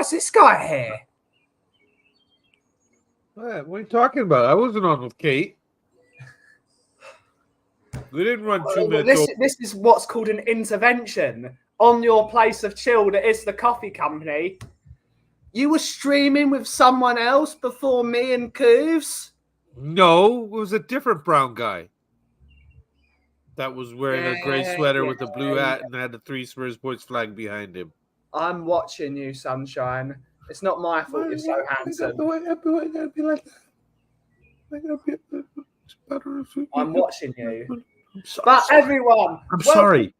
is this guy here? What are you talking about? I wasn't on with Kate. We didn't run 2 minutes. This is what's called an intervention on your place of chill. That is the coffee company. You were streaming with someone else before me and Coos? No, it was a different brown guy. That was wearing a gray sweater with a blue hat and had the 3 Spurs Boys flag behind him. I'm watching you, Sunshine. It's not my fault you're so handsome. I'm watching you. But everyone, sorry.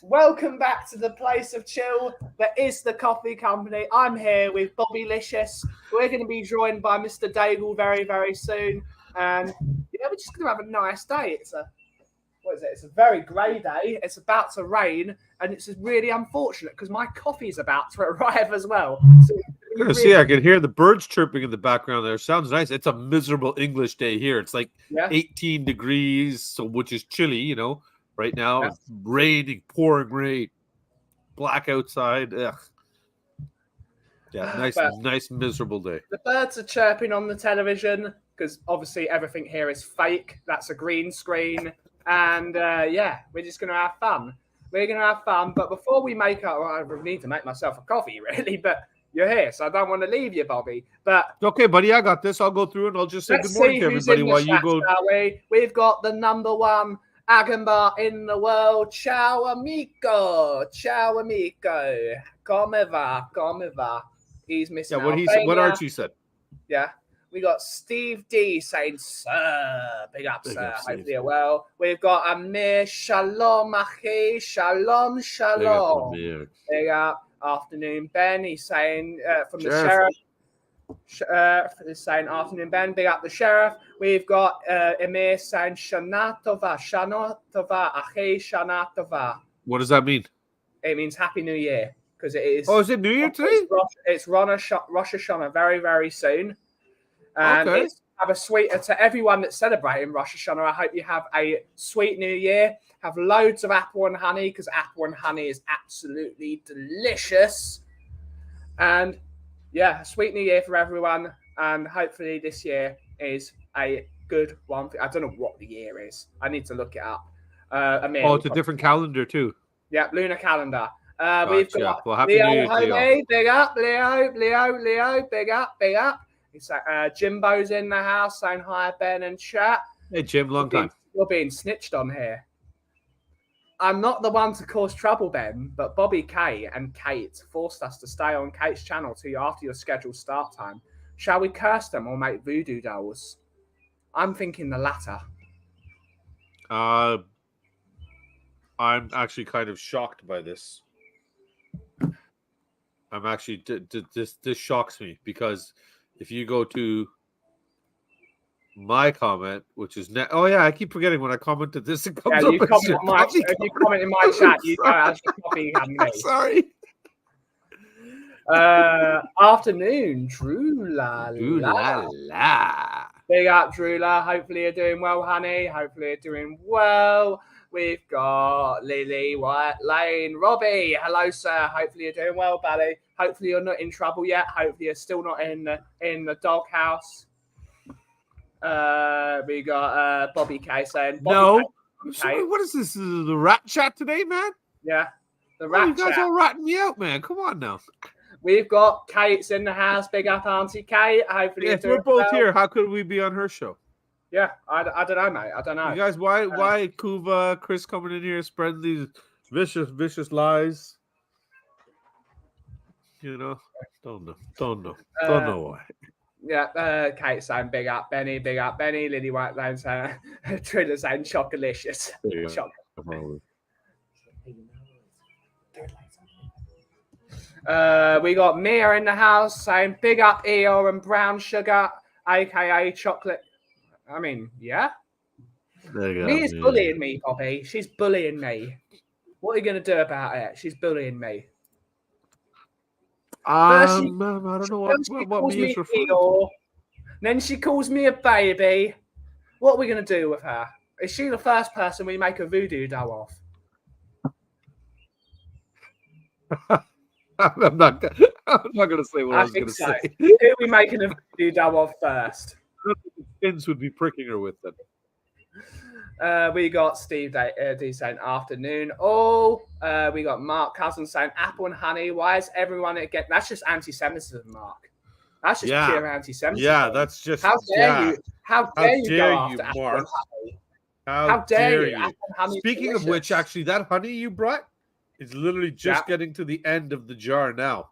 Welcome back to the place of chill that is the coffee company. I'm here with Bobby Licious. We're going to be joined by Mr. Daigle very, very soon. And we're just going to have a nice day. It's a very grey day. It's about to rain, and it's really unfortunate because my coffee's about to arrive as well. So I can hear the birds chirping in the background there. Sounds nice. It's a miserable English day here. It's like 18 degrees, so which is chilly, right now. It's raining, pouring rain, black outside. Ugh. Yeah, nice, miserable day. The birds are chirping on the television because obviously everything here is fake. That's a green screen. And we're just going to have fun. We're going to have fun. But before we make up, I need to make myself a coffee, really. But you're here, so I don't want to leave you, Bobby. But okay, buddy, I got this. I'll go through and I'll just say good morning to everybody while you go. We've got the number one Agambar in the world. Ciao, amico. Ciao, amico. Come va. He's missing. Yeah, what Archie said. Yeah. We got Steve D saying, sir. Big up, sir. Hopefully you're well. We've got Amir. Shalom, achi. Shalom. Big up. Afternoon, Ben. He's saying from the sheriff. He's saying afternoon, Ben. Big up the sheriff. We've got Amir saying Shana Tova. Achi Shana Tova. What does that mean? It means Happy New Year. Because it is. Oh, is it New Year today? It's Rosh Hashanah very, very soon. And have a sweet to everyone that's celebrating Rosh Hashanah. I hope you have a sweet New Year. Have loads of apple and honey because apple and honey is absolutely delicious. And a sweet New Year for everyone. And hopefully this year is a good one. I don't know what the year is. I need to look it up. It's a different calendar too. Yeah, lunar calendar. We've got Happy New Year to you. Big up, Leo, big up. It's Jimbo's in the house saying hi, Ben and chat. Hey, Jim, long time. You're being snitched on here. I'm not the one to cause trouble, Ben, but Bobby K and Kate forced us to stay on Kate's channel till after your scheduled start time. Shall we curse them or make voodoo dolls? I'm thinking the latter. I'm actually kind of shocked by this. I'm actually this shocks me because if you go to my comment, which is I keep forgetting when I commented this. It comes up. You comment in my chat. You go as the coffee company. Sorry. Afternoon, Drew la. Big up, Drew la. Hopefully you're doing well, honey. Hopefully you're doing well. We've got Lily, White Lane, Robbie. Hello, sir. Hopefully you're doing well, buddy. Hopefully you're not in trouble yet. Hopefully you're still not in the doghouse. We got Bobby K saying, no. K. What is this? The rat chat today, man? Yeah, the rat chat. You guys all ratting me out, man. Come on now. We've got Kate's in the house. Big up, Auntie Kate. Hopefully if we're both here, how could we be on her show? Yeah, I don't know, mate. I don't know. You guys, why Kuva, Chris coming in here spreading these vicious lies? Don't know why. Yeah, Kate saying big up Benny, Lily White Lane saying Triller saying chocolicious. We got Mia in the house saying big up Eeyore and brown sugar, aka chocolate. I mean, yeah. Mia's bullying me, Bobby. She's bullying me. What are you going to do about it? She's bullying me. I don't know what Mia's referring to. Then she calls me a baby. What are we going to do with her? Is she the first person we make a voodoo doll of? I'm not I'm not going to say what I was going to say. Who are we making a video of first? Fins would be pricking her with it. We got Steve D saying afternoon. Oh, we got Mark Cousins saying apple and honey. Why is everyone again? That's just anti-Semitism, Mark. That's just pure anti-Semitism. Yeah, that's just. How dare you? How dare you go after Mark? apple and honey? How dare you? Apple and honey Speaking of which, actually, that honey you brought is literally just getting to the end of the jar now.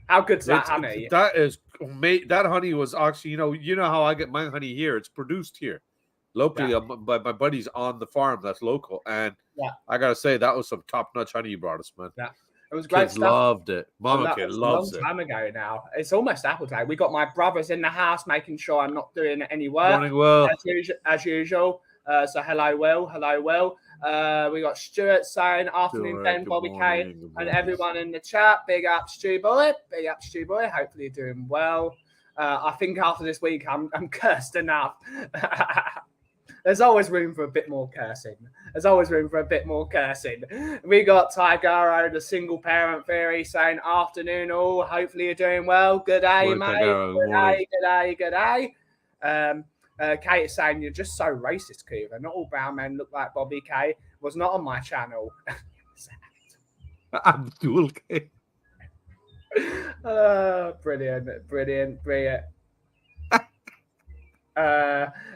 How good's that honey? That is, that honey was actually, you know how I get my honey here. It's produced here locally by my buddies on the farm that's local. And I got to say, that was some top-notch honey you brought us, man. Yeah. It was great stuff. Loved it. Mama kid loves it. A long time ago now. It's almost apple day. We got my brothers in the house making sure I'm not doing any work. Morning, Will. As usual. So hello, Will. Hello, Will. We got Stuart saying afternoon, Ben, Bobby K, and everyone in the chat. Big up, Stu Boy. Big up, Stu Boy. Hopefully you're doing well. I think after this week, I'm cursed enough. There's always room for a bit more cursing. We got Tigaro, the single parent theory, saying afternoon all. Hopefully you're doing well. Good day, mate. Good day. Kate is saying you're just so racist, Coover. Not all brown men look like Bobby K. Was not on my channel. Abdul K. Brilliant.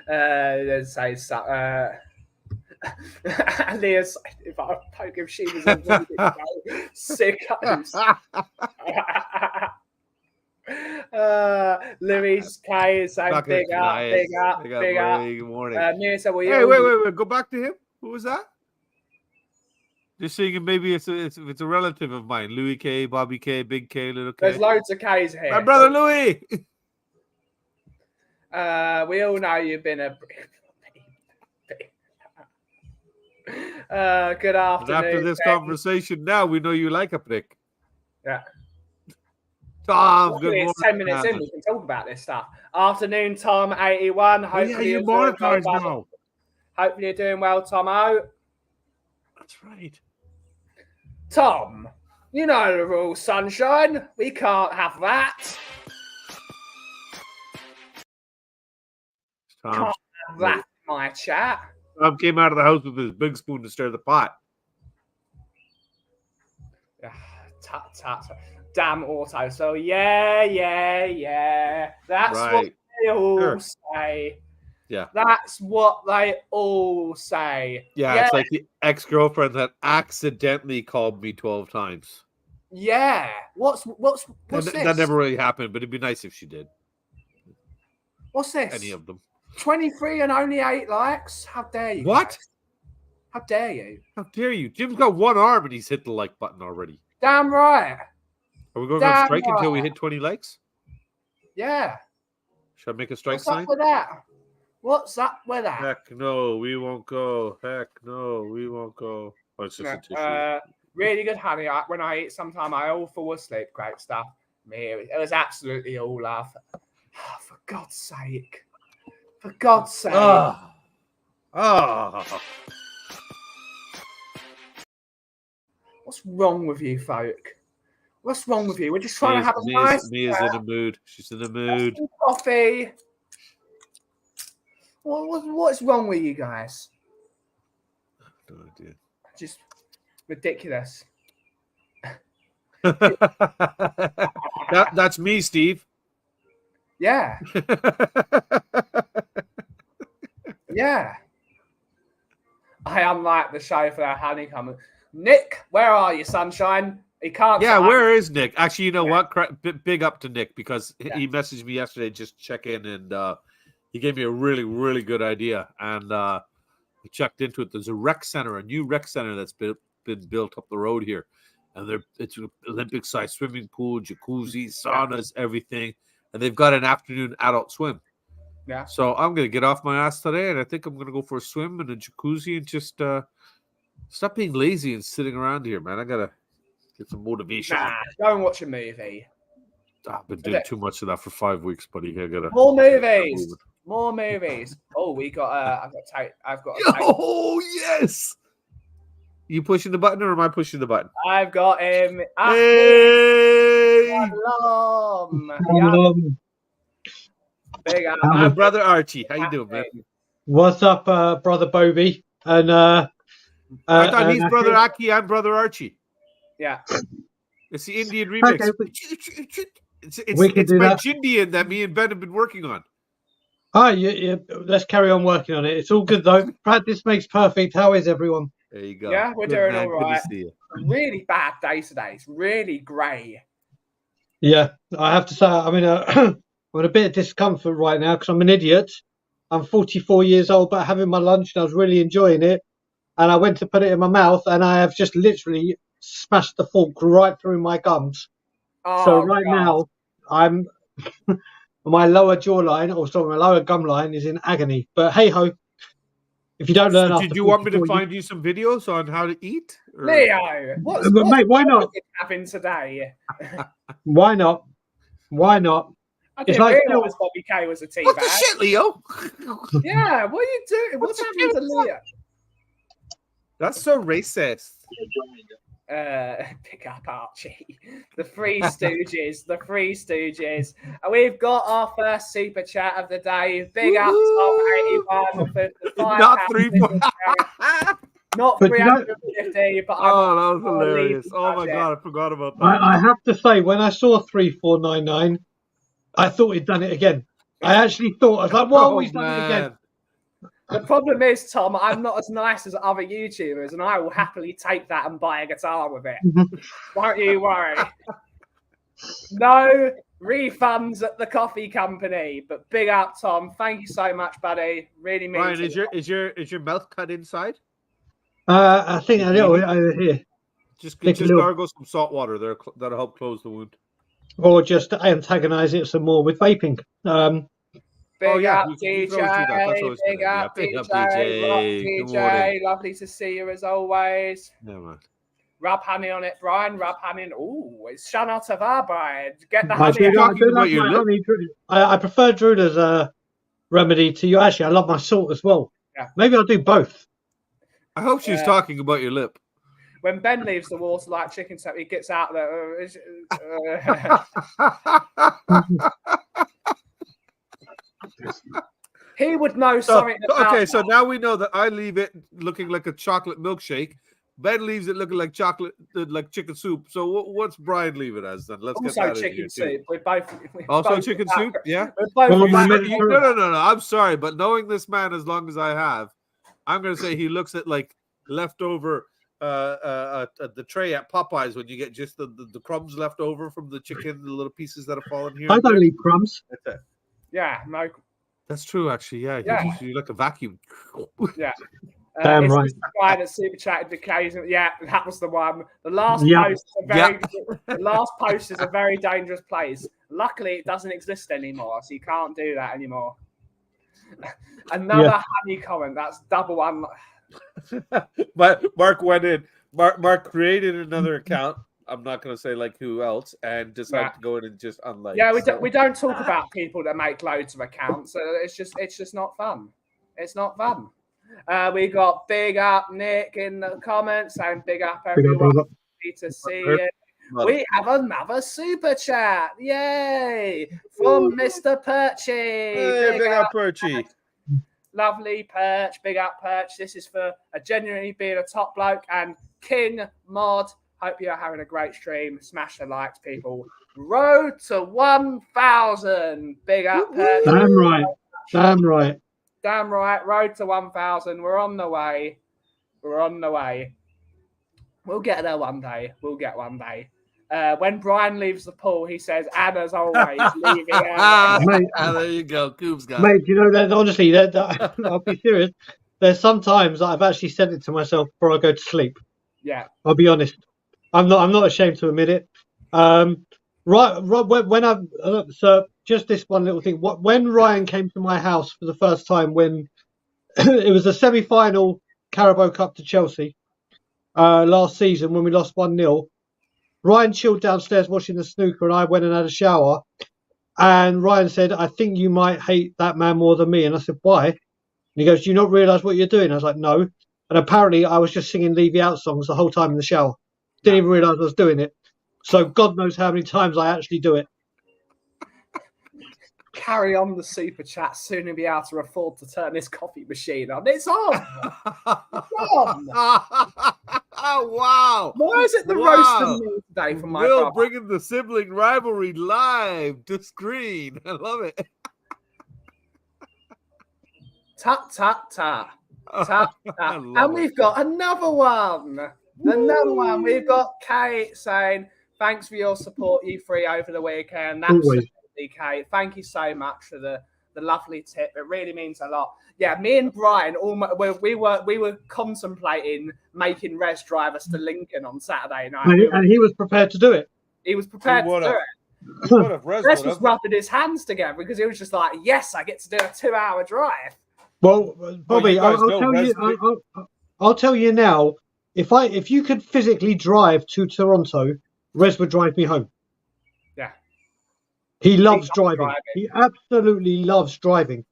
Let's say Leah said if I poke if she was a sickos. Louis K is saying big up. Good morning. Mia, wait. Go back to him. Who was that? Just saying maybe it's a relative of mine. Louis K, Bobby K, Big K, Little K. There's loads of K's here. My brother Louis. We all know you've been a good afternoon. And after this conversation, now we know you like a prick. Yeah. Tom, good morning. It's 10 minutes in. We can talk about this stuff. Afternoon, Tom, 81. Hopefully you're monetized now. Hopefully you're doing well, Tomo. That's right. Tom, you know the rules, sunshine. We can't have that. Tom, can't have that in my chat. Tom came out of the house with his big spoon to stir the pot. Damn auto. So yeah. That's right. What they all say. Yeah. That's what they all say. Yeah, it's like the ex-girlfriend that accidentally called me 12 times. Yeah. What's this? That never really happened, but it'd be nice if she did. What's this? Any of them. 23 and only 8 likes? How dare you? What? Guys? How dare you? How dare you? Jim's got one arm and he's hit the like button already. Damn right. Are we going on strike until we hit 20 likes? Yeah. Should I make a strike What's sign? Up with that? What's up with that? Heck no, we won't go. Heck no, we won't go. Oh, it's just a tissue. Really good honey. When I eat, sometimes I all fall asleep. Great stuff. It was absolutely all love. For God's sake. For God's sake. What's wrong with you, folk? What's wrong with you? We're just trying to have a nice... Mia's in the mood. She's in the mood. Coffee. What's wrong with you guys? No idea. Just ridiculous. That's me, Steve. Yeah. Yeah. I am like the show for our honeycomb. Nick, where are you, sunshine? He can't. Yeah, where is Nick? Actually, you know what? Big up to Nick because he messaged me yesterday just to check in, and he gave me a really, really good idea. And we checked into it. There's a rec center, a new rec center that's been built up the road here, and it's an Olympic-sized swimming pool, jacuzzi, saunas, everything, and they've got an afternoon adult swim. Yeah. So I'm gonna get off my ass today, and I think I'm gonna go for a swim and a jacuzzi and just stop being lazy and sitting around here, man. I gotta get some motivation. Go and watch a movie. I've been doing too much of that for 5 weeks, buddy. I gotta more movies. Oh, we got. I've got. Oh yes. You pushing the button or am I pushing the button? I've got him. Hey! Shalom. Shalom. Big up. My brother Archie. How you doing, man? What's up, brother Bobby? And I thought he's brother Aki. I'm brother Archie. Yeah. It's the Indian remix. Okay. It's my Jindian that me and Ben have been working on. Yeah. Let's carry on working on it. It's all good though. Practice makes perfect. How is everyone? There you go. Yeah, we're doing all right. Good to see you. Really bad day today. It's really grey. Yeah, I have to say, I'm in a bit of discomfort right now because I'm an idiot. I'm 44 years old, but having my lunch and I was really enjoying it. And I went to put it in my mouth and I have just literally smashed the fork right through my gums. Oh, so right now, I'm my lower jawline, or sorry, my lower gum line is in agony. But hey ho, if you don't learn, did you want me to find you some videos on how to eat? Or? Leo, what's mate? Why not? Having today? Why not? Why not? I didn't realise Bobby K was a teabag. What the shit, Leo? Yeah, what are you doing? What's happening to Leo? That's so racist. Pick up Archie. The Three Stooges. The Three Stooges. We've got our first super chat of the day. Big up top 81. Not 3 Not 350, but that was hilarious. Oh my god, I forgot about that. I have to say, when I saw 3499, I thought he'd done it again. I actually thought, I was like, whoa, he's done it again. The problem is, Tom, I'm not as nice as other YouTubers, and I will happily take that and buy a guitar with it. Don't you worry. No refunds at the coffee company, but big up, Tom. Thank you so much, buddy. Really means Ryan, is your mouth cut inside? I think a little bit over here. Just gargle some salt water there. That'll help close the wound. Or just antagonize it some more with vaping. Big up, DJ. Big up, DJ. Lovely to see you as always. Yeah, man. Rub honey on it, Brian. Rub honey. Ooh, it's Shana Tavar, Brian. Get the honey. I prefer Druda's remedy to you. Actually, I love my salt as well. Yeah. Maybe I'll do both. I hope she's talking about your lip. When Ben leaves the water like chicken, so he gets out there. He would know something. So now we know that I leave it looking like a chocolate milkshake. Ben leaves it looking like chocolate, like chicken soup. So what's Brian leave it as then? Let's also get that chicken in soup. We're both chicken soup. Yeah. No. I'm sorry, but knowing this man as long as I have, I'm going to say he looks at like leftover the tray at Popeyes when you get just the crumbs left over from the chicken, the little pieces that have fallen here. I don't eat crumbs. Yeah, no. That's true, actually. Yeah. You like a vacuum. Yeah. Damn right. The guy that super chatted occasionally. Yeah, that was the one. The last post is a very dangerous place. Luckily, it doesn't exist anymore, so you can't do that anymore. Another honey comment. That's double one. But Mark went in. Mark created another account. I'm not going to say like who else, and decided to go in and just unlike. Yeah, we don't talk about people that make loads of accounts. So it's just not fun. It's not fun. We got big up Nick in the comments saying big up everyone. Good to see you. We have another super chat. Yay! From Mr. Perchy. Hey, big up Perchy. Lovely Perch. Big up Perch. This is for genuinely being a top bloke and King Mod. Hope you're having a great stream. Smash the likes, people. Road to 1,000. Big up Perch. Damn right. Damn right. Damn right. Road to 1,000. We're on the way. We'll get there one day. When Brian leaves the pool, he says, and as always, leaving out. There you go. Coob's got mate, you know, that honestly, I'll be serious. There's some times that I've actually said it to myself before I go to sleep. Yeah. I'll be honest. I'm not ashamed to admit it. So just this one little thing. When Ryan came to my house for the first time, when it was a semi-final Carabao Cup to Chelsea last season when we lost 1-0, Ryan chilled downstairs watching the snooker, and I went and had a shower. And Ryan said, "I think you might hate that man more than me." And I said, "Why?" And he goes, "Do you not realise what you're doing?" I was like, "No." And apparently, I was just singing "Leave You Out" songs the whole time in the shower. Didn't even realise I was doing it. So God knows how many times I actually do it. Carry on the super chat. Soon he'll be able to afford to turn his coffee machine on. It's on. It's on. Wow. Why is it the roast of me today from my Will brother? bringing the sibling rivalry live to screen. I love it. Tap, tap, tap. Tap, tap. And we've got another one. Woo! Another one. We've got Kate saying, thanks for your support, you three, over the weekend. Always. Absolutely, Kate. Thank you so much for the lovely tip. It really means a lot. Yeah, me and Brian, we were contemplating making Rez drive us to Lincoln on Saturday night. And he was prepared to do it. He was prepared to do it. He would have. Rez was rubbing his hands together because he was just like, yes, I get to do a 2-hour drive. Well, Bobby, I'll tell you now. If you could physically drive to Toronto, Rez would drive me home. Yeah, he loves driving. He absolutely loves driving.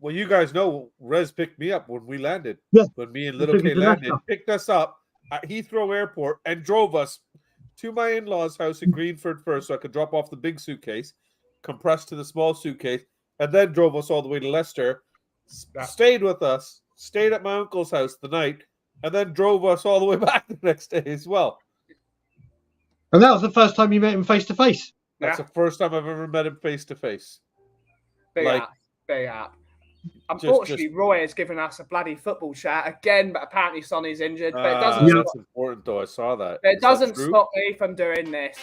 Well, you guys know Rez picked me up when we landed. Yeah. When me and Little K landed, picked us up at Heathrow Airport and drove us to my in-laws' house in Greenford first, so I could drop off the big suitcase, compressed to the small suitcase, and then drove us all the way to Leicester. Stayed with us, stayed at my uncle's house the night, and then drove us all the way back the next day as well. And that was the first time you met him face to face. That's the first time I've ever met him face to face. Big up. Unfortunately, Roy has given us a bloody football chat again, but apparently Sonny's injured. But it doesn't. That's important, though. I saw that. It doesn't stop me from doing this.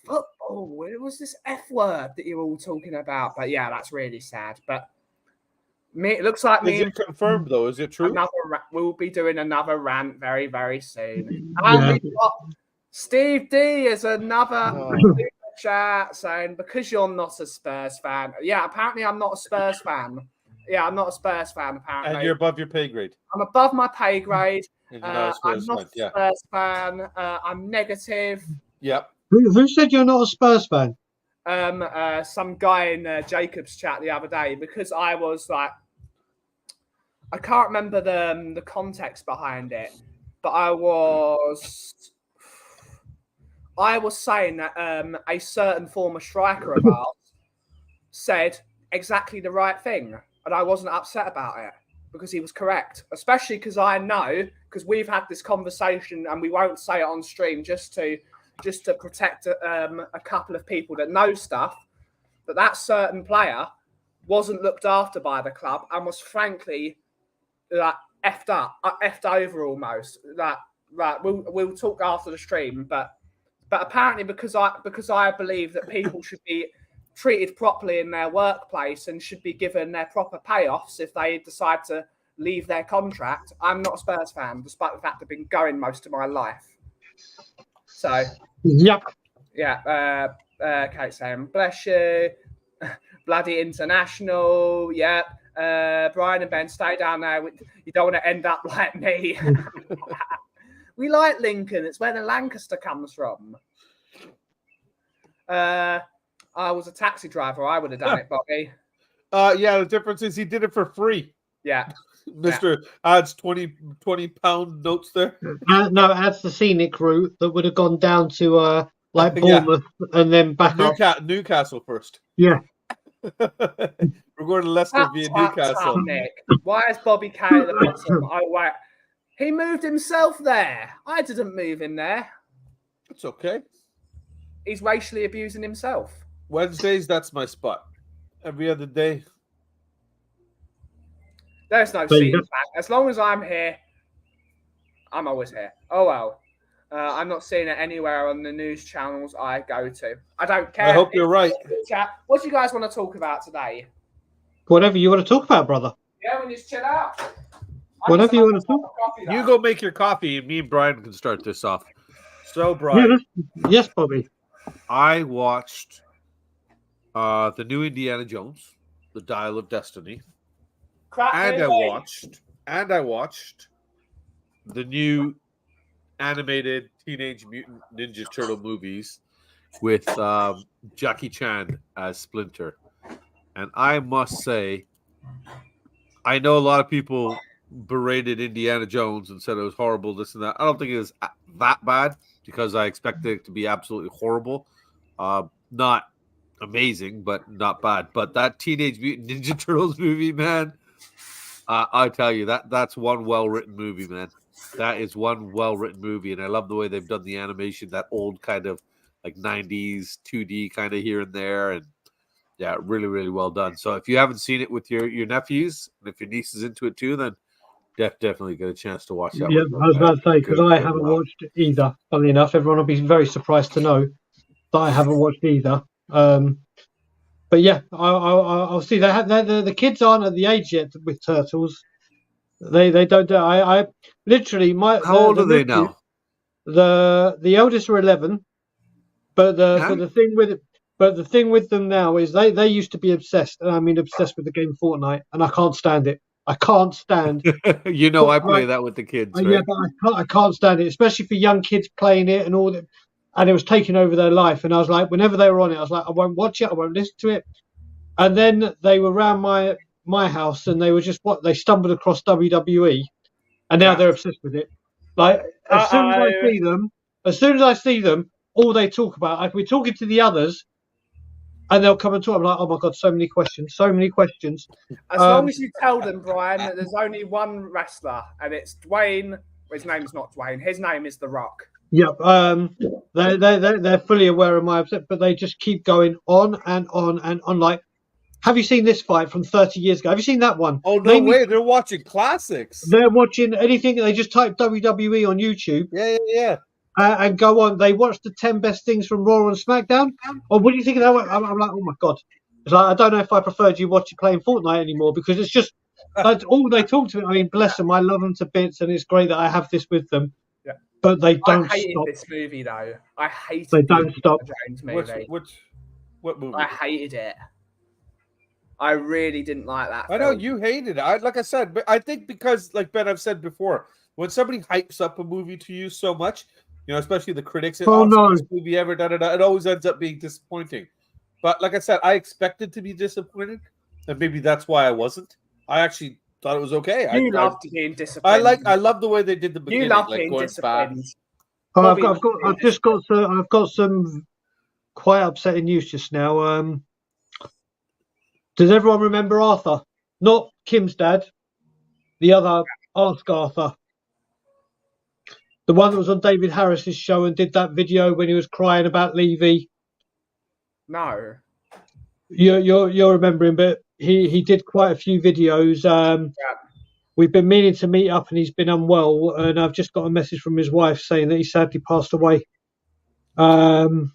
Football. It was this F word that you're all talking about. But yeah, that's really sad. But it looks like me. Is it confirmed though? Is it true? We'll be doing another rant very, very soon. And we've got Steve D is another chat saying, because you're not a Spurs fan. Yeah, apparently I'm not a Spurs fan. Yeah, I'm not a Spurs fan, apparently. And you're above your pay grade. I'm above my pay grade. I'm not a Spurs fan. I'm negative. Yep. Who said you're not a Spurs fan? Some guy in Jacob's chat the other day, because I was like, I can't remember the context behind it, but I was saying that a certain former striker of ours said exactly the right thing, and I wasn't upset about it because he was correct. Especially because I know, because we've had this conversation, and we won't say it on stream just to protect a couple of people that know stuff. But that certain player wasn't looked after by the club and was frankly like effed over almost. Like we'll talk after the stream, but apparently because I believe that people should be treated properly in their workplace and should be given their proper payoffs if they decide to leave their contract. I'm not a Spurs fan, despite the fact I've been going most of my life. So, yep. Yeah, Kate saying, bless you. Bloody international. Yep. Brian and Ben, stay down there. You don't want to end up like me. We like Lincoln. It's where the Lancaster comes from. I was a taxi driver. I would have done it, Bobby. Yeah, the difference is he did it for free. Yeah. Mr. adds 20 pound notes there. No, adds the scenic route that would have gone down to like Bournemouth and then back up. Newcastle first. Yeah. We're going to Leicester via Newcastle. Nick. Why is Bobby K at the bottom? Oh, wait. He moved himself there. I didn't move him there. It's okay. He's racially abusing himself. Wednesdays, that's my spot. Every other day. There's no seating back. As long as I'm here, I'm always here. Oh, well. I'm not seeing it anywhere on the news channels I go to. I don't care. I hope you're right. What do you guys want to talk about today? Whatever you want to talk about, brother. Yeah, we just chill out. Whatever you want to talk about. You go make your coffee, and me and Brian can start this off. So, Brian. Yes, Bobby. I watched the new Indiana Jones, The Dial of Destiny. And I watched the new animated Teenage Mutant Ninja Turtle movies with Jackie Chan as Splinter. And I must say, I know a lot of people berated Indiana Jones and said it was horrible, this and that. I don't think it was that bad because I expected it to be absolutely horrible. Not amazing, but not bad. But that Teenage Mutant Ninja Turtles movie, man, I tell you, that's one well-written movie, man. That is one well-written movie, and I love the way they've done the animation, that old kind of like 90s 2D kind of here and there, and yeah, really, really well done. So if you haven't seen it with your nephews, and if your niece is into it too, then definitely get a chance to watch that. Yeah, I was about to say, because I haven't watched either. Funnily enough, everyone will be very surprised to know that I haven't watched either. But yeah, I'll see. The kids aren't at the age yet with Turtles. They don't. I literally How old are they now? The eldest are 11, but the thing with them now is they used to be obsessed, and I mean obsessed with the game Fortnite, and I can't stand it. I can't stand. I play that with the kids. Right? Yeah, but I can't stand it, especially for young kids playing it and all that. And it was taking over their life. And I was like, whenever they were on it, I was like, I won't watch it, I won't listen to it. And then they were around my house, and they were just they stumbled across WWE, and now they're obsessed with it. Like as soon as I see them, all they talk about. If we're talking to the others, and they'll come and talk. I'm like, oh my god, so many questions. As long as you tell them, Brian, that there's only one wrestler, and it's Dwayne. Well, his name's not Dwayne. His name is The Rock. Yep. They're fully aware of my upset, but they just keep going on and on and on. Like, have you seen this fight from 30 years ago? Have you seen that one? Oh no way! They're watching classics. They're watching anything. They just type WWE on YouTube. Yeah. And go on. They watch the 10 best things from Raw and SmackDown. Or what do you think of that one? I'm like, oh my god. It's like, I don't know if I preferred you playing Fortnite anymore, because it's just that's all they talk to me. I mean, bless them. I love them to bits, and it's great that I have this with them. Yeah. But they don't I hated stop. this movie though. I hated. They don't stop. Jones movie. What movie? I hated it. I really didn't like that. I know you hated it. Like I said, but I think because, like Ben, I've said before, when somebody hypes up a movie to you so much, especially the critics, this movie ever, it always ends up being disappointing. But like I said, I expected to be disappointed, and maybe that's why I wasn't. I actually thought it was okay. You loved being disappointed. I love the way they did the beginning. You love being disappointed. I've got some quite upsetting news just now. Does everyone remember Arthur? Not Kim's dad, the other Ask Arthur. The one that was on David Harris's show and did that video when he was crying about Levy. No. You're remembering, but he did quite a few videos. We've been meaning to meet up, and he's been unwell, and I've just got a message from his wife saying that he sadly passed away. So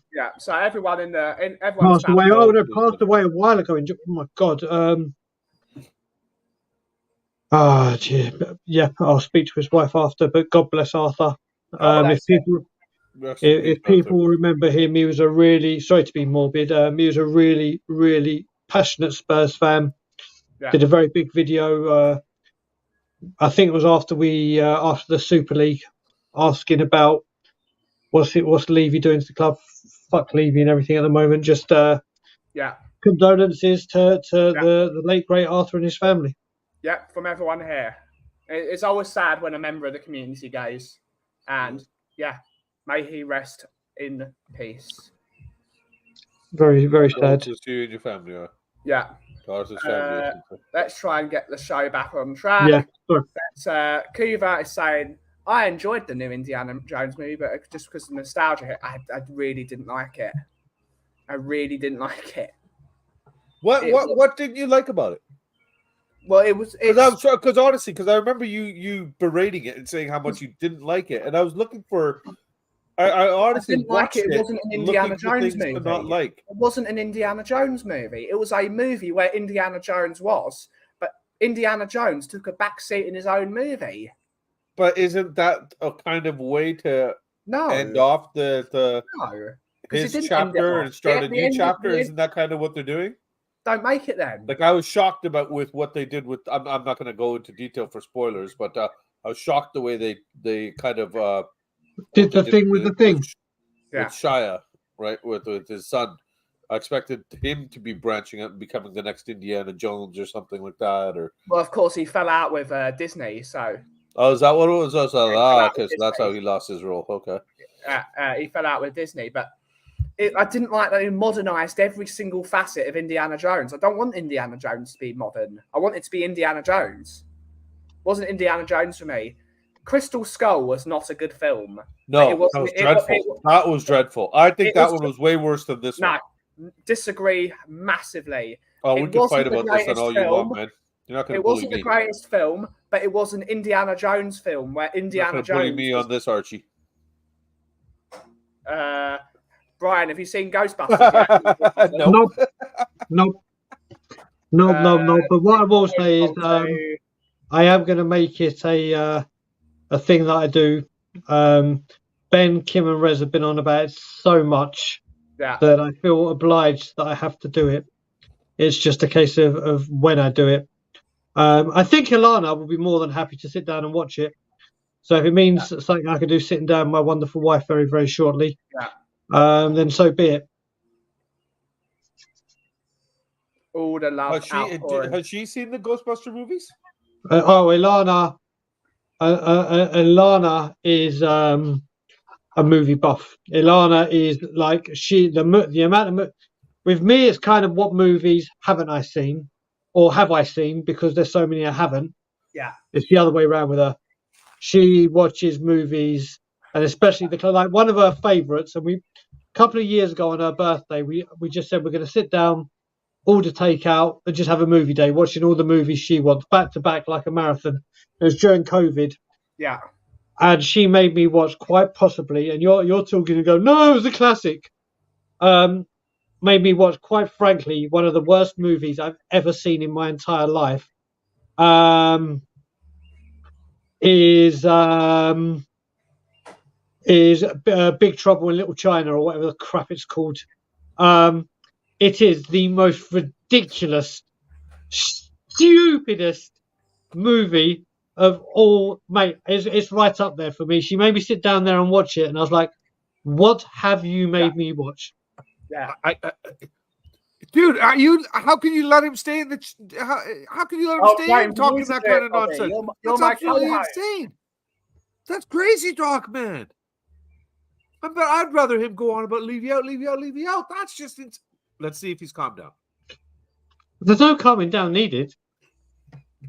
everyone passed away. Oh no, passed away a while ago. Oh my god. Yeah, I'll speak to his wife after. But God bless Arthur. If people remember him, he was a really, sorry to be morbid. He was a really, really passionate Spurs fan. Yeah. Did a very big video. I think it was after the Super League, asking about what's Levy doing to the club. Fuck Levy and everything at the moment. Just condolences to the late great Arthur and his family. Yeah, from everyone here. It's always sad when a member of the community goes, and may he rest in peace. Very, very sad. To you and your family. Yeah. Arthur's family. Let's try and get the show back on track. Yeah. Kuva is saying, I enjoyed the new Indiana Jones movie, but just because of nostalgia, I really didn't like it. What didn't you like about it? Well, because honestly, I remember you berating it and saying how much you didn't like it, and I was looking for. I honestly didn't like it. It wasn't an Indiana Jones movie. It wasn't an Indiana Jones movie. It was a movie where Indiana Jones was, but Indiana Jones took a backseat in his own movie. But isn't that a kind of way to end off his chapter and start a new chapter? Isn't that kind of what they're doing? Don't make it then. Like, I was shocked with what they did with. I'm not going to go into detail for spoilers, but I was shocked the way they kind of did the thing with the thing. With Shia, right, with his son. I expected him to be branching out and becoming the next Indiana Jones or something like that. Or well, of course, he fell out with Disney, so. Oh, is that what it was? Okay, so that's how he lost his role. Okay. He fell out with Disney, but I didn't like that he modernised every single facet of Indiana Jones. I don't want Indiana Jones to be modern. I want it to be Indiana Jones. It wasn't Indiana Jones for me. Crystal Skull was not a good film. No, that was dreadful. That was dreadful. I think that one was way worse than this one. No, disagree massively. Oh, we can fight about this on all you want, man. You're not going to bully me. It wasn't the greatest film, but it was an Indiana Jones film where Indiana Jones. Bully me on this, Archie. Brian, have you seen Ghostbusters? Nope. No. But what I will say is, I am going to make it a thing that I do. Ben, Kim, and Rez have been on about it so much that I feel obliged that I have to do it. It's just a case of when I do it. I think Ilana will be more than happy to sit down and watch it. So if it means something I can do sitting down with my wonderful wife very, very shortly, then so be it. All the love. Has she seen the Ghostbuster movies? Ilana is a movie buff. Ilana is like the amount of with me, it's kind of what movies haven't I seen, or have I seen, because there's so many I haven't. Yeah, it's the other way around with her. She watches movies, and especially like one of her favourites. And a couple of years ago on her birthday, we just said we're going to sit down, order takeout, and just have a movie day, watching all the movies she wants back to back like a marathon. It was during COVID. Yeah. And she made me watch quite possibly, and you're talking and go, no, it was a classic. Made me watch, quite frankly, one of the worst movies I've ever seen in my entire life. Is Big Trouble in Little China, or whatever the crap it's called. It is the most ridiculous, stupidest movie of all, mate. It's right up there for me. She made me sit down there and watch it, and I was like, "What have you made me watch?" Yeah, dude, how can you let him stay in the? How can you let him stay in talking that kind of nonsense? That's absolutely insane. That's crazy talk, man. I'd rather him go on about leave you out. That's just. Let's see if he's calmed down. There's no calming down needed.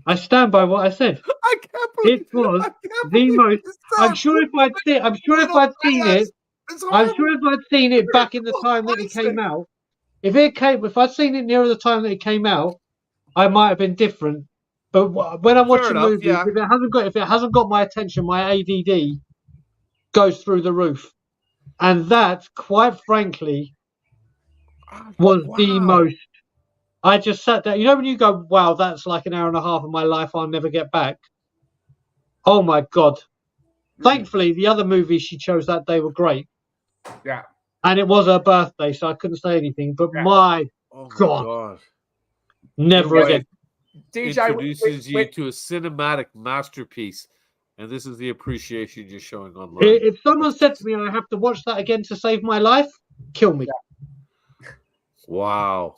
I stand by what I said. I can't believe it was the most. I'm sure if I'd seen it back in the time that it came out, if I'd seen it nearer the time that it came out, I might have been different. But when I'm watching movies, if it hasn't got my attention, my ADD goes through the roof, and that, quite frankly, was the most. I just sat there. You know when you go, wow, that's like an hour and a half of my life I'll never get back. Oh my God. Thankfully, the other movies she chose that day were great. Yeah. And it was her birthday, so I couldn't say anything. But my God. Never again. DJ introduces you to a cinematic masterpiece. And this is the appreciation you're showing online. If someone said to me, I have to watch that again to save my life, kill me. Yeah. Wow.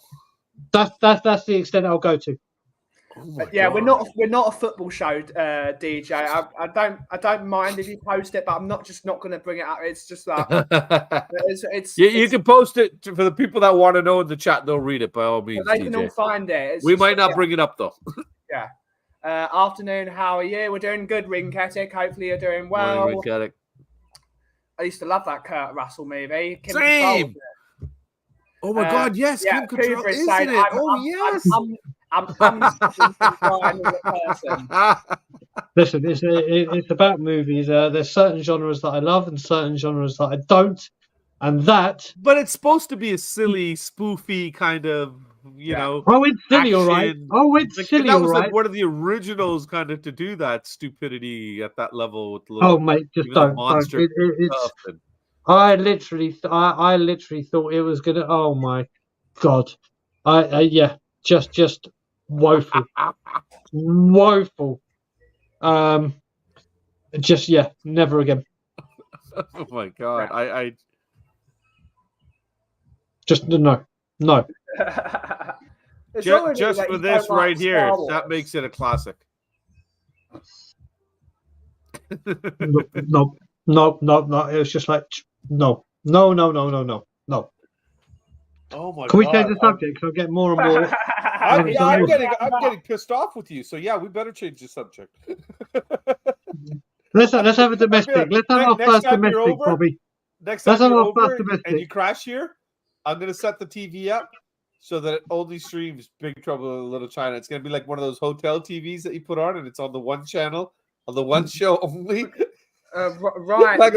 That's the extent I'll go to. Oh God. we're not a football show, DJ. I don't mind if you post it, but I'm not going to bring it up. It's just like you can post it for the people that want to know in the chat. They'll read it by all means. They can all find it. We might not bring it up though. Yeah. Afternoon. How are you? We're doing good, Rinketic. Hopefully you're doing well. Rinketic. I used to love that Kurt Russell movie. Same. Oh my God! Yes, Kim Control, isn't it? Yes. I'm Listen, it's about movies. There's certain genres that I love and certain genres that I don't, and that. But it's supposed to be a silly, spoofy kind of, you know. Oh, it's silly, all right. Oh, it's silly, all right. That was like one of the originals, kind of, to do that stupidity at that level with the little. Oh, mate, just don't. I literally thought it was gonna. Oh my God! Just woeful, woeful. Never again. Oh my God! I just no. No. Just for this right here, that makes it a classic. No. It was just like, no. Oh my God! Can we change the subject? Because I'm getting more and more. I'm getting pissed off with you. So yeah, we better change the subject. Let's have a domestic. Let's have our first domestic, Bobby. Next time you're over and you crash here, I'm gonna set the TV up so that it only streams Big Trouble in Little China. It's gonna be like one of those hotel TVs that you put on, and it's on the one channel, on the one show only. Right. Bobby,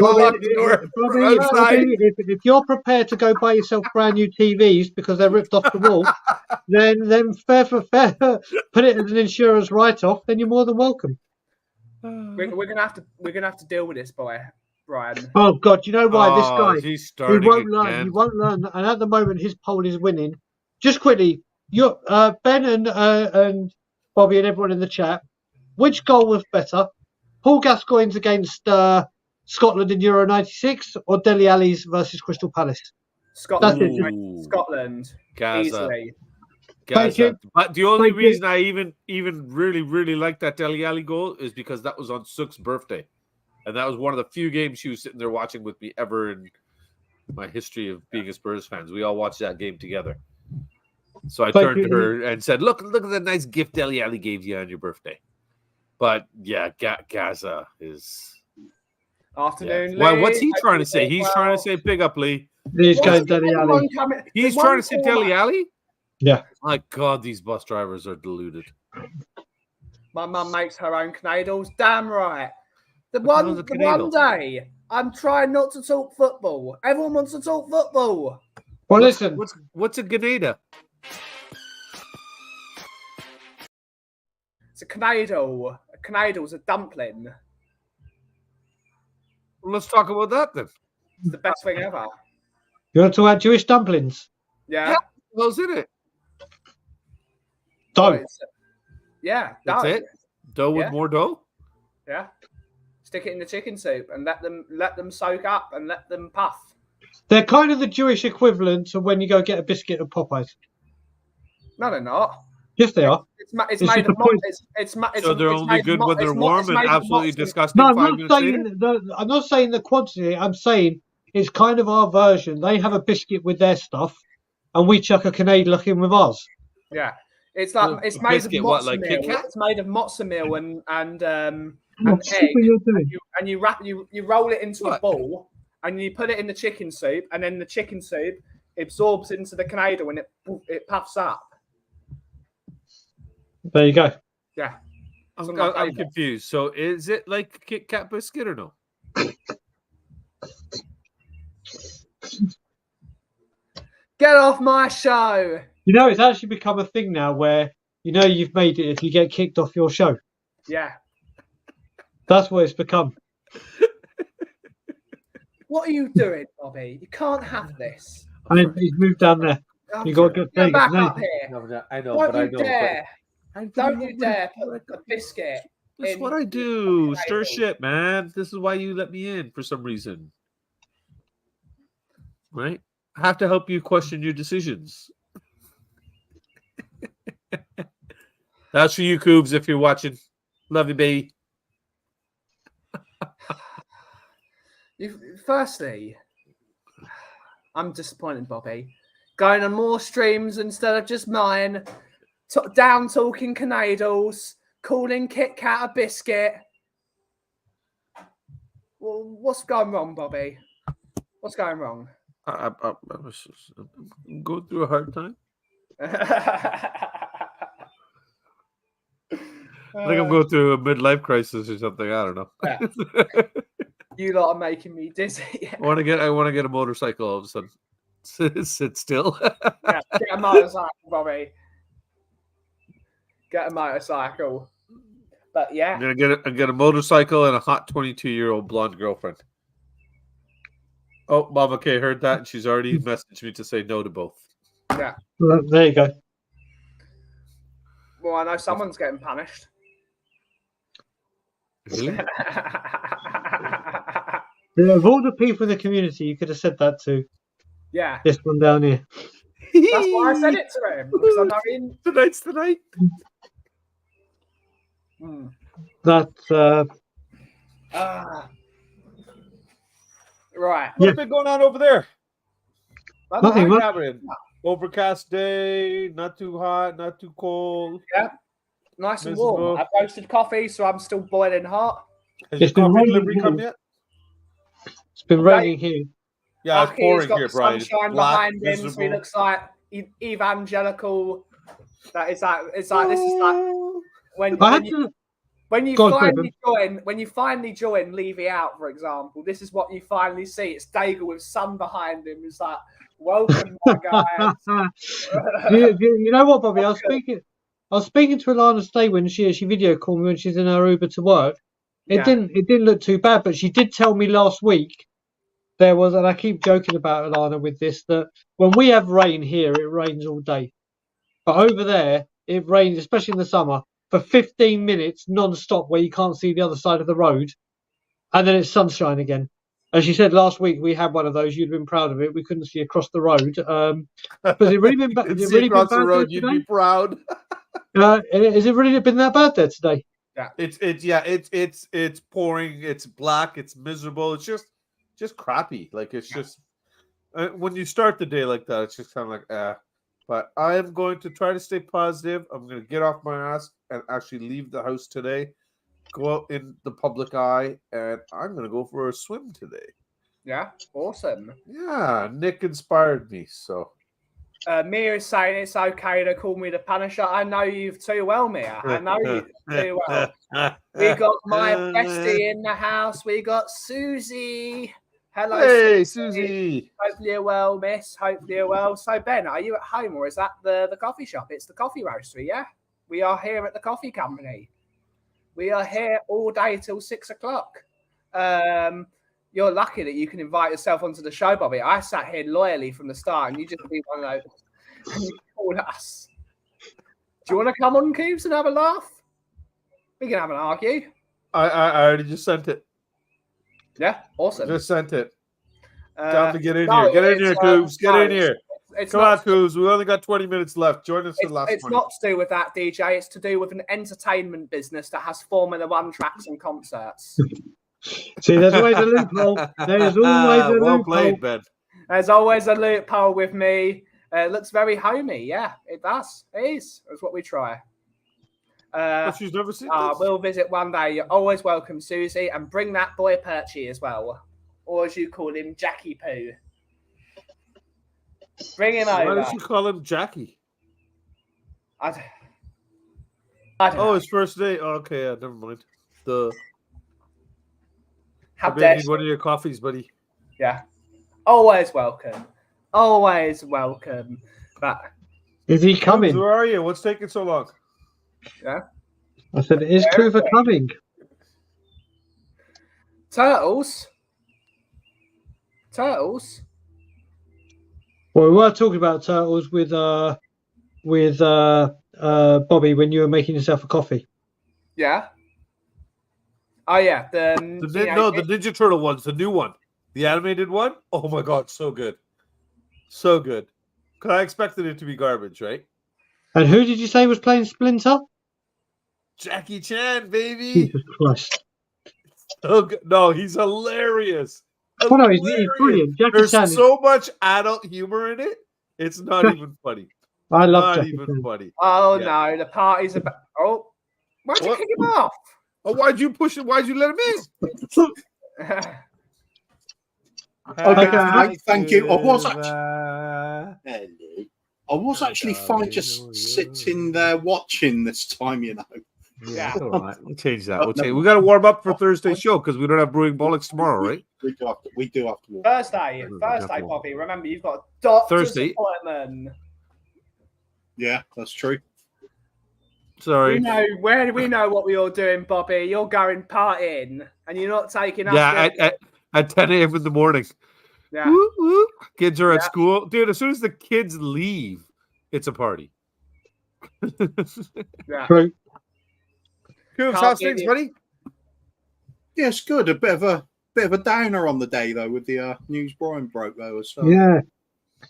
if you're prepared to go buy yourself brand new TVs because they're ripped off the wall, then fair, put it as an insurance write-off. Then you're more than welcome. We're gonna have to deal with this, boy, Brian. Oh God, you know why this guy? He won't learn. He won't learn. And at the moment, his poll is winning. Just quickly, Ben and Bobby and everyone in the chat. Which goal was better? Paul Gascoigne's against Scotland in Euro '96 or Dele Alli's versus Crystal Palace? Scotland. Scotland. Gaza. Easily. Gaza. But the only reason I even really like that Dele Alli goal is because that was on Sook's birthday. And that was one of the few games she was sitting there watching with me ever in my history of being a Spurs fans. We all watched that game together. So I turned to her and said, look at the nice gift Dele Alli gave you on your birthday. But yeah, Gaza is afternoon. Yeah. Well, what's he trying to say? He's trying to say big up Lee. He's going Dele Alli. He's trying to say Dele Alli? Yeah. My God, these bus drivers are deluded. My mum makes her own cradles. Damn right. The one day I'm trying not to talk football. Everyone wants to talk football. Well, listen. What's a Grenada? It's a cradle. A cradle's a dumpling. Well, let's talk about that then. It's the best thing ever. You want to talk about Jewish dumplings? Yeah. What's in it? Dough. Yeah. That's it? Dough with more dough? Yeah. Stick it in the chicken soup and let them soak up and let them puff. They're kind of the Jewish equivalent of when you go get a biscuit at Popeyes. No, they're not. Yes, they are. It's made of so they're only good when they're warm and absolutely disgusting. No, I'm not saying the quantity. I'm saying it's kind of our version. They have a biscuit with their stuff, and we chuck a Canadian looking with ours. Yeah, it's like it's made of matzo meal. It's made of matzo meal and egg. And you roll it into a ball and you put it in the chicken soup, and then the chicken soup absorbs into the Canadian when it puffs up. There you go. Yeah. I'm confused. So is it like Kit Kat biscuit or no? Get off my show. You know, it's actually become a thing now where, you know, you've made it if you get kicked off your show. Yeah. That's what it's become. What are you doing, Bobby? You can't have this. I mean, he's moved down there. You got to get back up here. No, I know, Don't you dare. Don't you dare put a biscuit. That's what I do. Stir shit, man. This is why you let me in for some reason. Right? I have to help you question your decisions. That's for you, Coobs, if you're watching. Love you, baby. Firstly, I'm disappointed, Bobby. Going on more streams instead of just mine. Down talking Canadians, calling Kit Kat a biscuit. Well, what's going wrong, Bobby? What's going wrong? I'm going through a hard time. I think I'm going through a midlife crisis or something. I don't know. Yeah. You lot are making me dizzy. I want to get a motorcycle all of a sudden. Sit still. Yeah, get a motorcycle, Bobby. Get a motorcycle. But yeah. I'm gonna get a motorcycle and a hot 22-year-old blonde girlfriend. Oh, Mama K heard that, and she's already messaged me to say no to both. Yeah. Well, there you go. Well, I know someone's getting punished. Really? Yeah, of all the people in the community, you could have said that to. Yeah. This one down here. That's why I said it to him. Because I know him. Tonight's the night. That's right. What's been going on over there? nothing much. Overcast day, not too hot, not too cold. Yeah. Nice and warm. I've roasted coffee, so I'm still boiling hot. Has your coffee delivery come yet? It's been raining here. Yeah, it's pouring got here, the Brian. sunshine behind him, so he looks like evangelical. This is like when you finally join Levy Out, for example. This is what you finally see. It's Daigle with sun behind him. It's like, welcome, my guys. you know what, Bobby? I was speaking to Alana today when she video called me when she's in her Uber to work. It didn't look too bad, but she did tell me last week there was, and I keep joking about Alana with this, that when we have rain here, it rains all day. But over there, it rains, especially in the summer, for 15 minutes non-stop where you can't see the other side of the road. And then it's sunshine again. As she said last week, we had one of those. You'd been proud of it. We couldn't see across the road. But has it really been bad? Across the road, you'd be proud. Has it really been that bad there today? Yeah, it's pouring. It's black. It's miserable. It's just crappy. Like it's just when you start the day like that, it's just kind of like But I am going to try to stay positive. I'm going to get off my ass and actually leave the house today, go out in the public eye, and I'm going to go for a swim today. Yeah, awesome. Yeah, Nick inspired me, so. Mia is saying it's okay to call me the Punisher. I know you too well, Mia. I know you too well. We got my bestie in the house. We got Susie. Hello, hey, Susie. Hopefully you're well, miss. Hopefully you're well. So, Ben, are you at home or is that the coffee shop? It's the coffee roastery, yeah? We are here at the coffee company. We are here all day till 6 o'clock. You're lucky that you can invite yourself onto the show, Bobby. I sat here loyally from the start and you just be one of those and you call us. Do you want to come on, Coops, and have a laugh? We can have an argue. I already just sent it. Yeah, awesome. Just sent it. Time to get in here. Get in here, Coobs. Get in here. Come on, Coobs. We only got 20 minutes left. Join us for the last 20. It's not to do with that, DJ. It's to do with an entertainment business that has Formula One tracks and concerts. See, there's always a loophole. There's always a loophole. Well played, Ben. There's always a loophole with me. It looks very homey. Yeah, it does. It is. That's what we try. She's never seen this. We'll visit one day. You're always welcome, Susie, and bring that boy Perchy as well, or as you call him, Jackie Poo. Bring him over. Why does she call him Jackie? I don't know. His first day. Oh, okay, never mind. How dare one of your coffees, buddy. Yeah, always welcome. Always welcome. But is he coming? Where are you? What's taking so long? Yeah, I said, is Kluver coming? Turtles. Well, we were talking about turtles with Bobby when you were making yourself a coffee. Yeah. Oh yeah, the Ninja Turtle one's the new one, the animated one. Oh my god, so good, so good. Because I expected it to be garbage, right? And who did you say was playing Splinter? Jackie Chan, baby. Jesus Christ. So good. No, he's hilarious. Oh, no, he's brilliant. There's so much adult humor in it. It's not even funny. I love Not Jackie even Chan. funny. Oh, yeah. No, the party's about... Oh, why'd you kick him off? Oh, why'd you push it? Why'd you let him in? Okay, thank you. I was actually fine just sitting there watching this time, you know. Yeah, all right. We'll change that. We got to warm up for Thursday's show because we don't have Brewing Bollocks tomorrow, right? We do have to warm up. Thursday, Bobby. Remember, you've got a doctor's appointment. Yeah, that's true. Sorry. We know what we're all doing, Bobby. You're going partying and you're not taking us. Yeah, at 10 a.m. in the morning. Yeah. Woo, woo. Kids are at school. Dude, as soon as the kids leave, it's a party. Yeah. True. Cool. How's things, buddy? Yeah, it's good. A bit of a downer on the day though with the news Brian broke though. So. Yeah.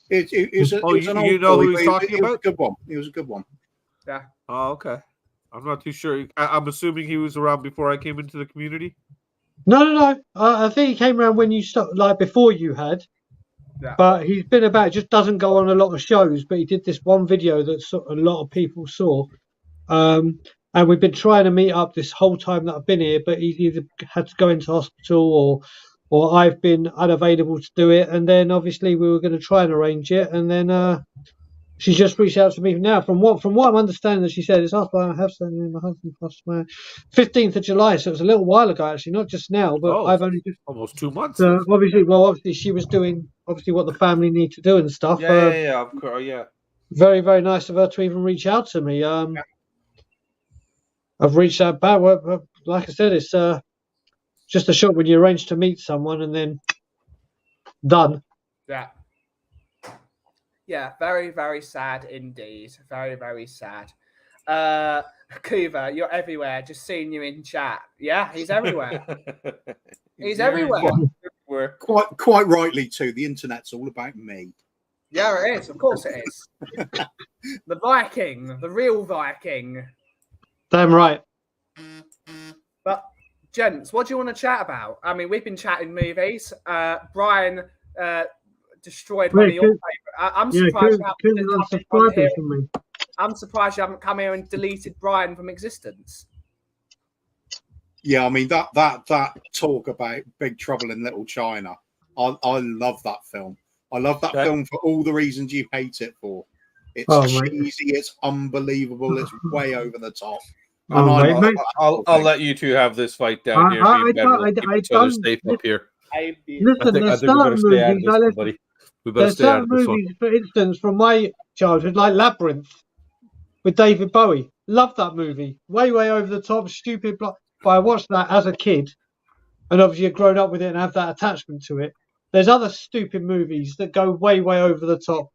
It was an old who he's talking about? A good one. It was a good one. Yeah. Oh, okay. I'm not too sure. I'm assuming he was around before I came into the community. No. I think he came around when you started, like before you had. Yeah. But he's been about. Just doesn't go on a lot of shows. But he did this one video that a lot of people saw. And we've been trying to meet up this whole time that I've been here, but he's either had to go into hospital or I've been unavailable to do it. And then obviously we were going to try and arrange it, and then she's just reached out to me now. From what I'm understanding, that she said it's after I have something. My husband passed away 15th of July, so it was a little while ago actually, not just now, but I've only just almost 2 months. Obviously she was doing what the family need to do and stuff. Yeah, of course, yeah. Very, very nice of her to even reach out to me. I've reached out back. Like I said, it's just a shock when you arrange to meet someone and then done. Yeah. Yeah, very, very sad indeed. Very, very sad. Kuva, you're everywhere. Just seeing you in chat. Yeah, he's everywhere. He's everywhere. Quite rightly too. The internet's all about me. Yeah, it is. Of course it is. The Viking, the real Viking. Damn right. But, gents, what do you want to chat about? I mean, we've been chatting movies. Brian destroyed one of your favourites. I'm surprised I'm surprised you haven't come here and deleted Brian from existence. Yeah, I mean, that talk about Big Trouble in Little China, I love that film. I love that film for all the reasons you hate it for. It's cheesy, it's unbelievable, it's way over the top. I'll let you two have this fight down here. I don't safe up here. Listen, there's certain movies. There's certain movies, for instance, from my childhood, like Labyrinth with David Bowie. Love that movie. Way, way over the top, stupid. But I watched that as a kid, and obviously you've grown up with it and have that attachment to it. There's other stupid movies that go way, way over the top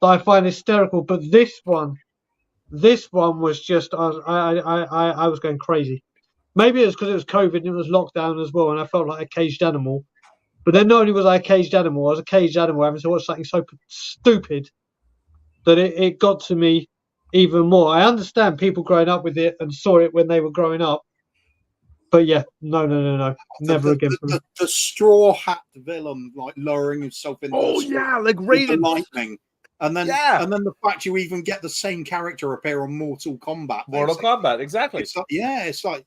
that I find hysterical. But this one was just, I was going crazy. Maybe it was because it was COVID and it was lockdown as well, and I felt like a caged animal. But then not only was I a caged animal, I was a caged animal having to watch something so stupid that it got to me even more. I understand people growing up with it and saw it when they were growing up. But yeah, no. Never again. The straw hat villain, like lowering himself in like Raiden. Lightning. And then the fact you even get the same character appear on Mortal Kombat. Mortal Kombat, exactly. It's like,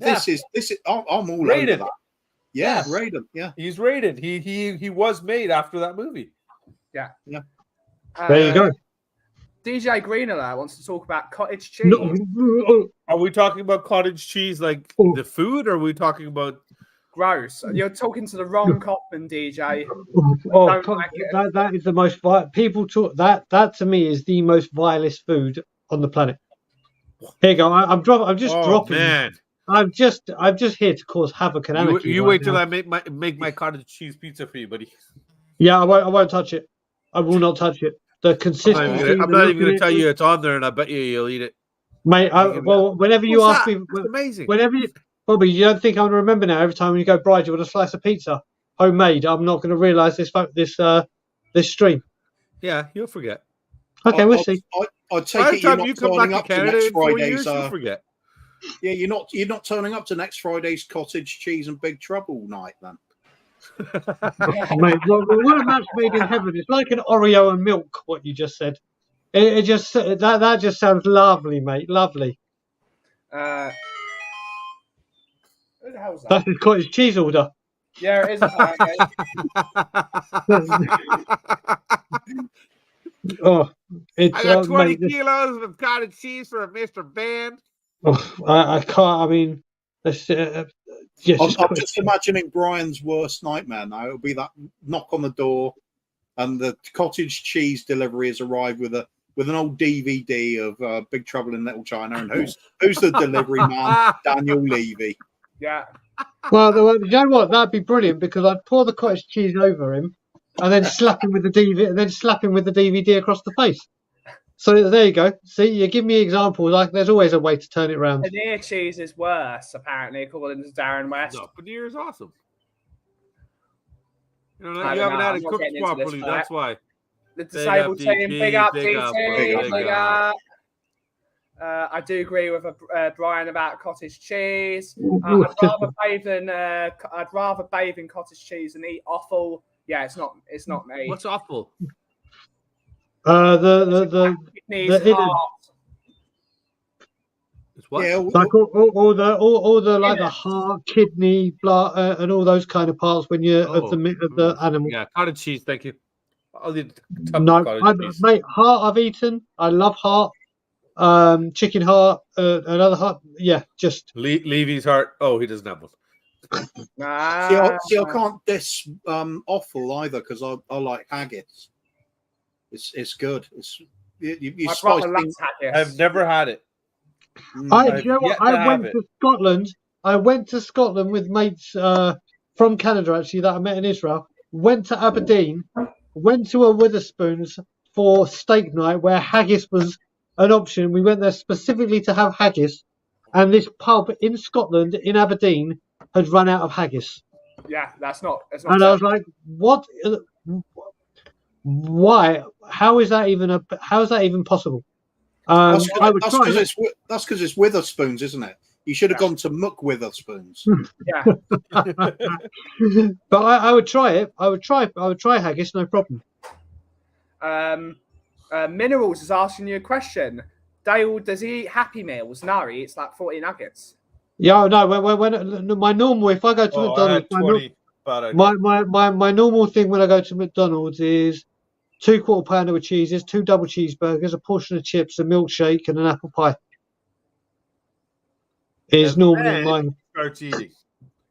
this is I'm all Raiden. Over that. Yeah, Raiden. Yeah, he's Raiden. He was made after that movie. Yeah. There you go. DJ Greener wants to talk about cottage cheese. Are we talking about cottage cheese like the food, or are we talking about gross? You're talking to the wrong Copman, DJ. That is the most people talk that to me is the most vilest food on the planet. Here you go. I'm just dropping. Man. I'm just here to cause havoc and anarchy. You wait till I make my cottage cheese pizza for you, buddy. Yeah, I won't touch it. I will not touch it. The consistency. I'm not even going to tell you it's on there, and I bet you'll eat it, mate. Whenever you ask me, it's amazing. Whenever Bobby, you don't think I'm going to remember now? Every time you go, Bride, you want a slice of pizza, homemade. I'm not going to realise this stream. Yeah, you'll forget. Okay, we'll see. I take it you're not turning up to next Friday's. You'll forget. Yeah, you're not turning up to next Friday's cottage cheese and Big Trouble night then. Mate, what a match made in heaven. It's like an Oreo and milk. What you just said. It just that just sounds lovely, mate. Lovely. Who the hell's that? That's his cottage cheese order. Yeah, it is. I got 20 kilos of cottage cheese for Mr. Ben. I can't. I mean, yes, I'm just imagining Brian's worst nightmare now. It'll be that knock on the door, and the cottage cheese delivery has arrived with an old DVD of Big Trouble in Little China, and who's the delivery man? Daniel Levy. Yeah. Well, you know what? That'd be brilliant because I'd pour the cottage cheese over him, and then slap him with the DVD, across the face. So there you go. See, you give me examples. Like, there's always a way to turn it around. Paneer cheese is worse, apparently, according to Darren West. No, paneer is awesome. You haven't had it cooked properly. That's why. The disabled team. Big up, big DT. big up. I do agree with Brian about cottage cheese. Ooh, I'd rather bathe in cottage cheese than eat offal. Yeah, it's not me. What's awful? The heart. It's what? Yeah, like all the like the heart, kidney, blood, and all those kind of parts when you're of the animal. Yeah, cottage cheese. Thank you. I'll eat No, cottage cheese. mate, heart I've eaten. I love heart. Chicken heart, another heart. Yeah, just Levy's heart. Oh, he doesn't have one. See, I can't diss offal either because I like haggis. It's good. You spice things. I've never had it. I went to Scotland. I went to Scotland with mates from Canada actually that I met in Israel. Went to Aberdeen. Went to a Witherspoons for steak night where haggis was an option. We went there specifically to have haggis, and this pub in Scotland in Aberdeen had run out of haggis. Yeah, that's not. And I was like, "What? Why? How is that even possible?" That's because it's Witherspoons, isn't it? You should have gone to Muck Witherspoons. Yeah. But I would try it. I would try haggis, no problem. Minerals is asking you a question. Dale, does he eat Happy Meals? No, he eats like 40 nuggets. Yeah, no. When my normal, if I go to McDonald's, my normal thing when I go to McDonald's is 2 quarter pounder with cheeses, 2 double cheeseburgers, a portion of chips, a milkshake, and an apple pie. Is normally mine. Starts eating.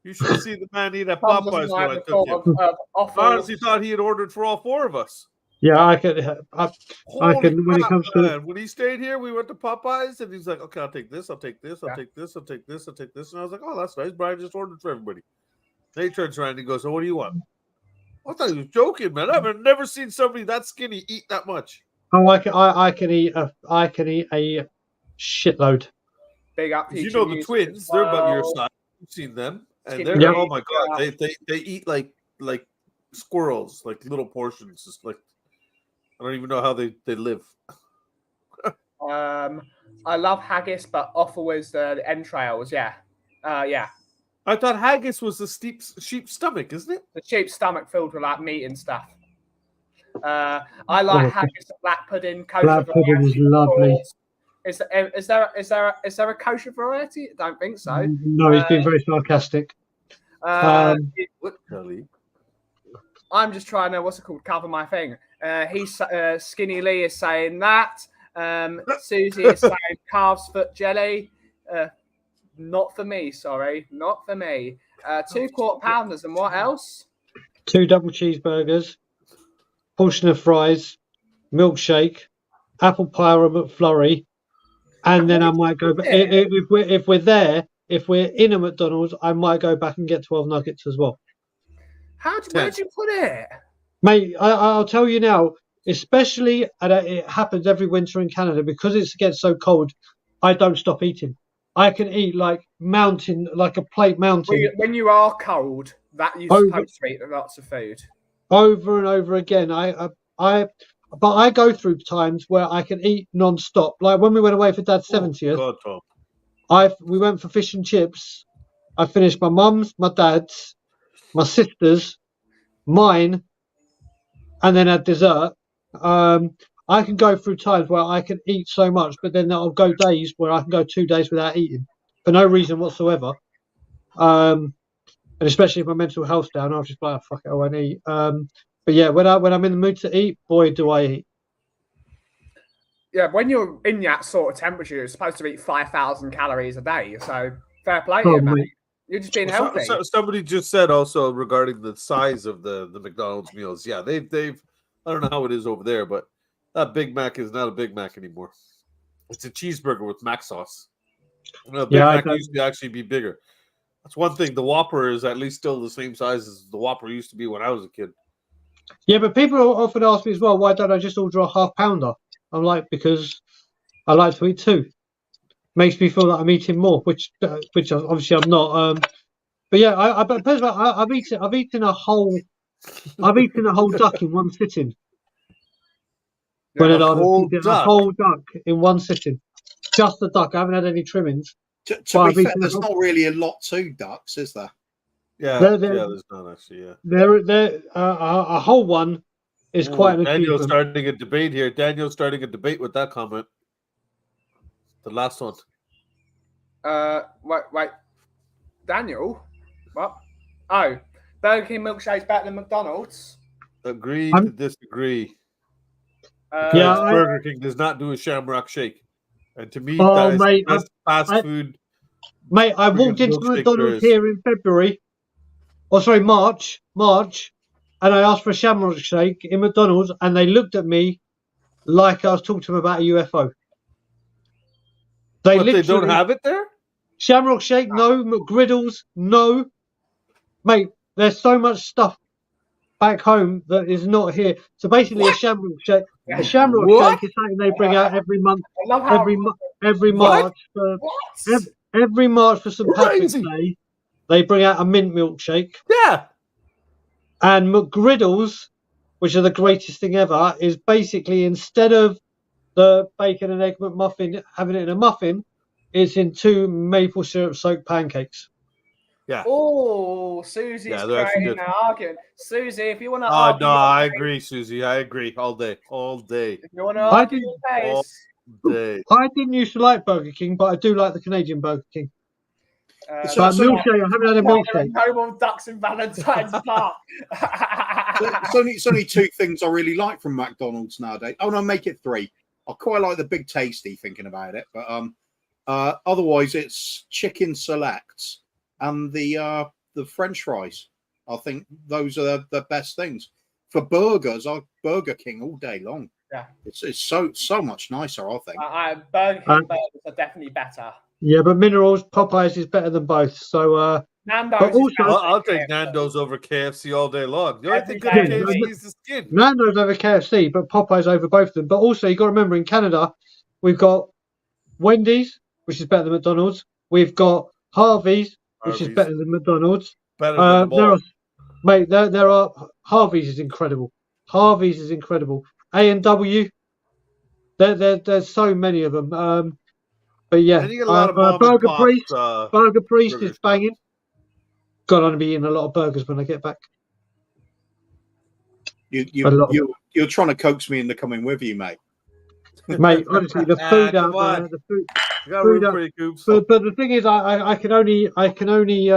You should see the man eat at Popeyes when I took him. Honestly, thought he had ordered for all 4 of us. Yeah, I can. When it comes to when he stayed here, we went to Popeyes, and he's like, "Okay, I'll take this. I'll take this. I'll take this. I'll take this. I'll take this." And I was like, "Oh, that's nice." Brian just ordered for everybody. Then he turns around and he goes, "So what do you want?" I thought he was joking, man. I've never seen somebody that skinny eat that much. Oh, I can eat a shitload. Big up, you know the twins. They're about your size. You've seen them, and they're oh my god, they eat like squirrels, like little portions. Just like I don't even know how they live. I love haggis, but offal is the entrails. Yeah, yeah. I thought haggis was the sheep's stomach, isn't it? The sheep's stomach filled with like meat and stuff. I like haggis, black pudding, kosher. Black pudding is lovely. Is there a kosher variety? I don't think so. No, he's been very sarcastic. I'm just trying to cover my thing. He's Skinny Lee is saying that. Susie is saying calf's foot jelly. Not for me, sorry, not for me. 2 quarter pounders and what else? 2 double cheeseburgers, portion of fries, milkshake, apple pie or a McFlurry. And then I might go back if we're in a McDonald's, I might go back and get 12 nuggets as well. Where'd you put it? Mate, I'll tell you now, especially and it happens every winter in Canada because it gets so cold, I don't stop eating. I can eat like a plate mountain. When you are cold, that you're supposed to eat lots of food. Over and over again. But I go through times where I can eat non-stop. Like when we went away for Dad's 70th, we went for fish and chips. I finished my mum's, my dad's, my sister's, mine, and then had dessert. I can go through times where I can eat so much, but then I'll go days where I can go 2 days without eating for no reason whatsoever. And especially if my mental health's down, I'll just be like, fuck it, I won't eat. But yeah, when I'm in the mood to eat, boy, do I eat. Yeah, when you're in that sort of temperature, you're supposed to eat 5,000 calories a day. So fair play to you, mate. You're just being healthy. Somebody just said also regarding the size of the McDonald's meals. Yeah, they've I don't know how it is over there, but that Big Mac is not a Big Mac anymore. It's a cheeseburger with Mac sauce. Big Mac used to actually be bigger. That's one thing. The Whopper is at least still the same size as the Whopper used to be when I was a kid. Yeah, but people often ask me as well, why don't I just order a half pounder? I'm like, because I like to eat 2. Makes me feel like I'm eating more, which obviously I'm not. But yeah, I've eaten a whole duck in one sitting. When A I'd whole cooked duck? a whole duck in one sitting. Just the duck. I haven't had any trimmings. To But be fair, there's not really a lot to ducks, is there? Yeah, there's not actually. Yeah, a whole one is quite an Daniel's achievement. starting a debate here. Daniel's starting a debate with that comment. The last one. Wait. Daniel? What? Oh, Burger King milkshake's better than McDonald's. Agree to disagree. Yeah, Burger King does not do a Shamrock Shake. And to me, Oh, that is mate, the best fast food. Mate, I walked into milkshake McDonald's there is. here in February. March, and I asked for a Shamrock Shake in McDonald's, and they looked at me like I was talking to them about a UFO. They don't have it there? Shamrock Shake, no. McGriddles, no. Mate, there's so much stuff back home that is not here. So basically, a Shamrock Shake. A Shamrock Shake is something they bring out every month, every March every March for St. Patrick's Day. They bring out a mint milkshake. Yeah. And McGriddles, which are the greatest thing ever, is basically instead of the bacon and egg McMuffin having it in a muffin, it's in 2 maple syrup soaked pancakes. Yeah. Oh, Susie's creating an argument. Susie, if you want to argue... no, I agree, Susie. I agree. All day. If you want to argue all day. I didn't used to like Burger King, but I do like the Canadian Burger King. But milkshake, I haven't had a milkshake. No more ducks in Valentine's Park. It's only 2 things I really like from McDonald's nowadays. Oh no, make it 3. I quite like the Big Tasty, thinking about it, but otherwise it's chicken selects and the French fries. I think those are the best things. For burgers, Burger King all day long. Yeah, it's so much nicer. I think Burger King burgers are definitely better. Yeah, but Minerals, Popeyes is better than both. So Nando's. I'll take Nando's over KFC all day long. The only thing good at KFC is the skin. Nando's over KFC, but Popeyes over both of them. But also, you got to remember, in Canada, we've got Wendy's, which is better than McDonald's. We've got Harvey's, which is better than McDonald's. Better than there are Harvey's is incredible. Harvey's is incredible. A&W, there's so many of them. But yeah, Burger Priest is banging. God, I'm going to be eating a lot of burgers when I get back. You're trying to coax me into coming with you, mate. Mate, honestly, the food out there, the food out. But the thing is, I can only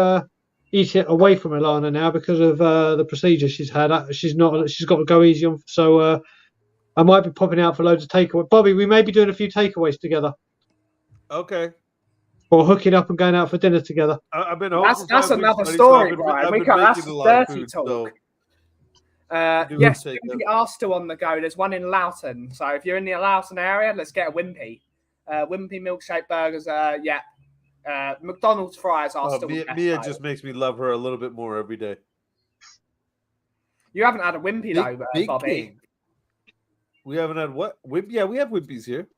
eat it away from Alana now because of the procedure she's had. She's got to go easy on. So I might be popping out for loads of takeaway. Bobby, we may be doing a few takeaways together. Okay. Or hooking up and going out for dinner together. I've been that's another story, Brian. That's dirty talk. Yes, Wimpy are still on the go. There's one in Loughton. So if you're in the Loughton area, let's get a Wimpy. Wimpy milkshake burgers. McDonald's fries are still. Mia just makes me love her a little bit more every day. You haven't had a Wimpy though, Bobby. King. We haven't had what? Yeah, we have Wimpy's here.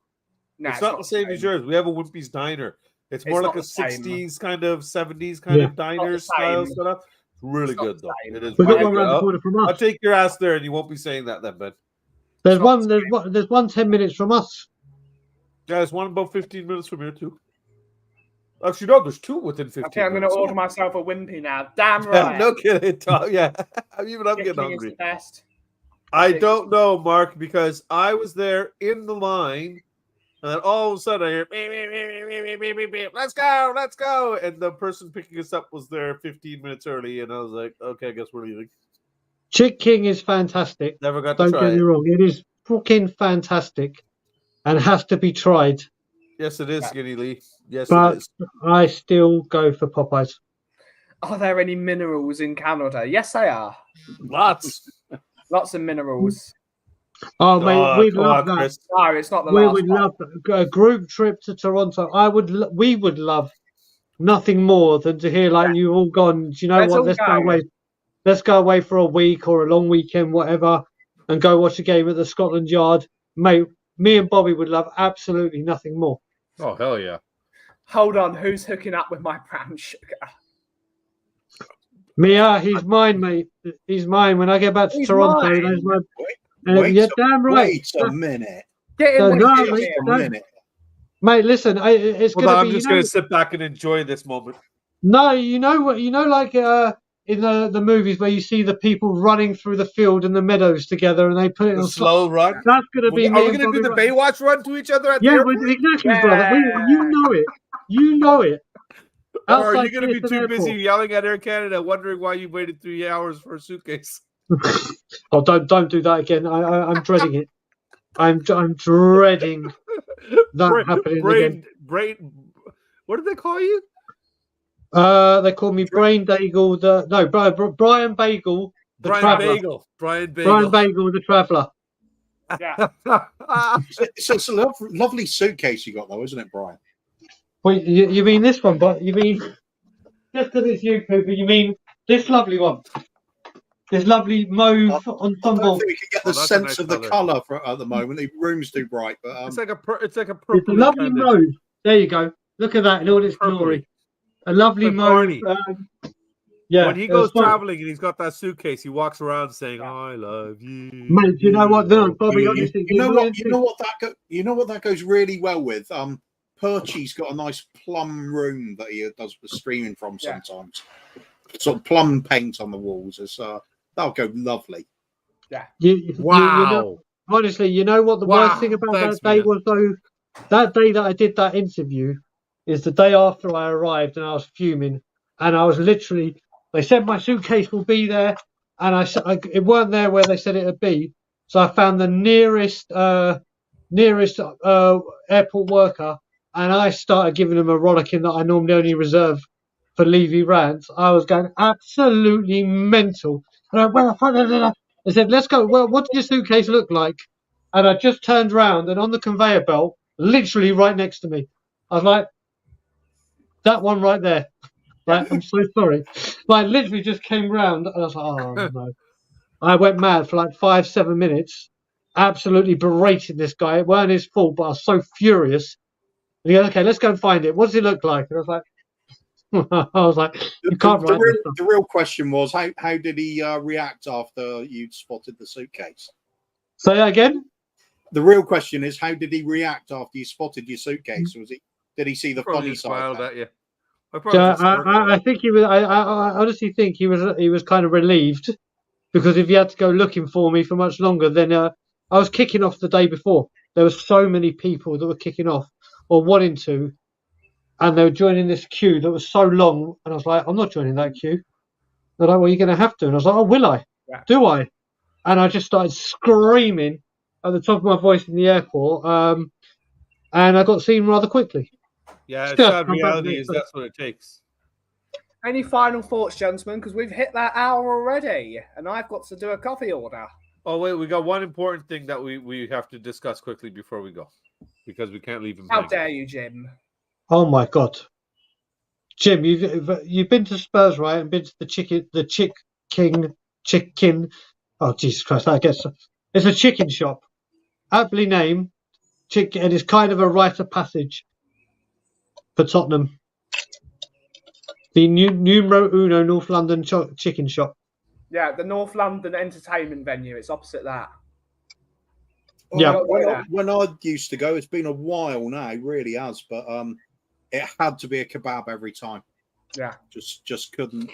No, it's not the same as yours. We have a Wimpy's diner. It's more like a 60s kind of 70s kind of diner style setup. Really good though. It is. We've got one around the corner from us. I'll take your ass there, and you won't be saying that then, Ben. There's one 10 minutes from us. Yeah, there's one about 15 minutes from here too. Actually, no, there's 2 within 15 Okay, I'm going to order myself a Wimpy now. Damn right. No kidding, Tom. Yeah, I'm getting hungry. I don't know, Mark, because I was there in the line, and then all of a sudden I hear, beep, beep, let's go. And the person picking us up was there 15 minutes early, and I was like, okay, I guess we're leaving. Chick King is fantastic. Never got to try it. Don't get me wrong. It is fucking fantastic and has to be tried. Yes, it is, Skinny Lee. Yes, but it is. I still go for Popeyes. Are there any minerals in Canada? Yes, they are. Lots. Lots of minerals. Oh, mate, we'd love that. Chris. No, it's not the we last would one. love a group trip to Toronto. We would love nothing more than to hear like you've all gone. Do you know what? Let's go away. Let's go away for a week or a long weekend, whatever, and go watch a game at the Scotland Yard, mate. Me and Bobby would love absolutely nothing more. Oh hell yeah! Hold on, who's hooking up with my brown sugar? Mia, he's mine, mate. He's mine. When I get back to Toronto, You're damn right. Wait a minute. Get in a minute. Mate, listen, it's going to be... I'm just going to sit back and enjoy this moment. No, you know what? You know, like in the movies where you see the people running through the field and the meadows together, and they put it on slow run. That's going to be. Are we going to do the Baywatch run to each other at the airport? Exactly, brother. You know it. You know it. Or are you going to be too busy yelling at Air Canada, wondering why you waited 3 hours for a suitcase? Oh, don't do that again. I'm dreading it. I'm dreading that happening again. What did they call you? They call me Brain Bagel. Brian Bagel. Brian Bagel, the Traveller. Yeah. It's a lovely suitcase you got, though, isn't it, Brian? Wait, you mean this one? But you mean just because it's you, Cooper? You mean this lovely one? This lovely mauve ensemble. I don't think we can get the sense of the colour at the moment. The room's too bright, but it's like a purple. It's a lovely mauve. There you go. Look at that in all its glory. A lovely mauve. When he goes traveling and he's got that suitcase, he walks around saying, "I love you." Mate, you know what? Bobby, you know what that goes really well with. Perchy's got a nice plum room that he does the streaming from sometimes. Sort of plum paint on the walls. That'll go lovely. Yeah. Wow. Honestly, you know what the worst thing about that day was, though? That day that I did that interview is the day after I arrived, and I was fuming, and I was literally. They said my suitcase will be there, and it weren't there where they said it would be. So I found the nearest airport worker, and I started giving them a rollicking that I normally only reserve for Levy rants. I was going absolutely mental. And I said, "Let's go. Well, what does your suitcase look like?" And I just turned around, and on the conveyor belt, literally right next to me, I was like, "That one right there." Like, I'm so sorry. Like, literally just came round, and I was like, "Oh no!" I went mad for like 5-7 minutes, absolutely berating this guy. It weren't his fault, but I was so furious. And he goes, "Okay, let's go and find it. What does it look like?" And I was like, "You can't write this stuff." The real question was, how did he react after you'd spotted the suitcase? Say that again. The real question is, how did he react after you spotted your suitcase? Did he see the funny side? Smiled at you. I think he was. I honestly think he was kind of relieved, because if he had to go looking for me for much longer, then I was kicking off the day before. There were so many people that were kicking off or wanting to, and they were joining this queue that was so long. And I was like, "I'm not joining that queue." They're like, "Well, you're going to have to." And I was like, "Oh, will I? Yeah. Do I?" And I just started screaming at the top of my voice in the airport, and I got seen rather quickly. Yeah, sad reality is that's what it takes. Any final thoughts, gentlemen? Because we've hit that hour already, and I've got to do a coffee order. Oh, wait, we got one important thing that we have to discuss quickly before we go, because we can't leave him. How dare you, Jim? Oh my God, Jim, you've been to Spurs, right? And been to the chicken. Oh Jesus Christ! It's a chicken shop, aptly named Chicken, and it's kind of a rite of passage for Tottenham. The numero uno North London chicken shop. Yeah, the North London entertainment venue. It's opposite that. Yeah. When I used to go, it's been a while now. It really has, but it had to be a kebab every time. Yeah. Just couldn't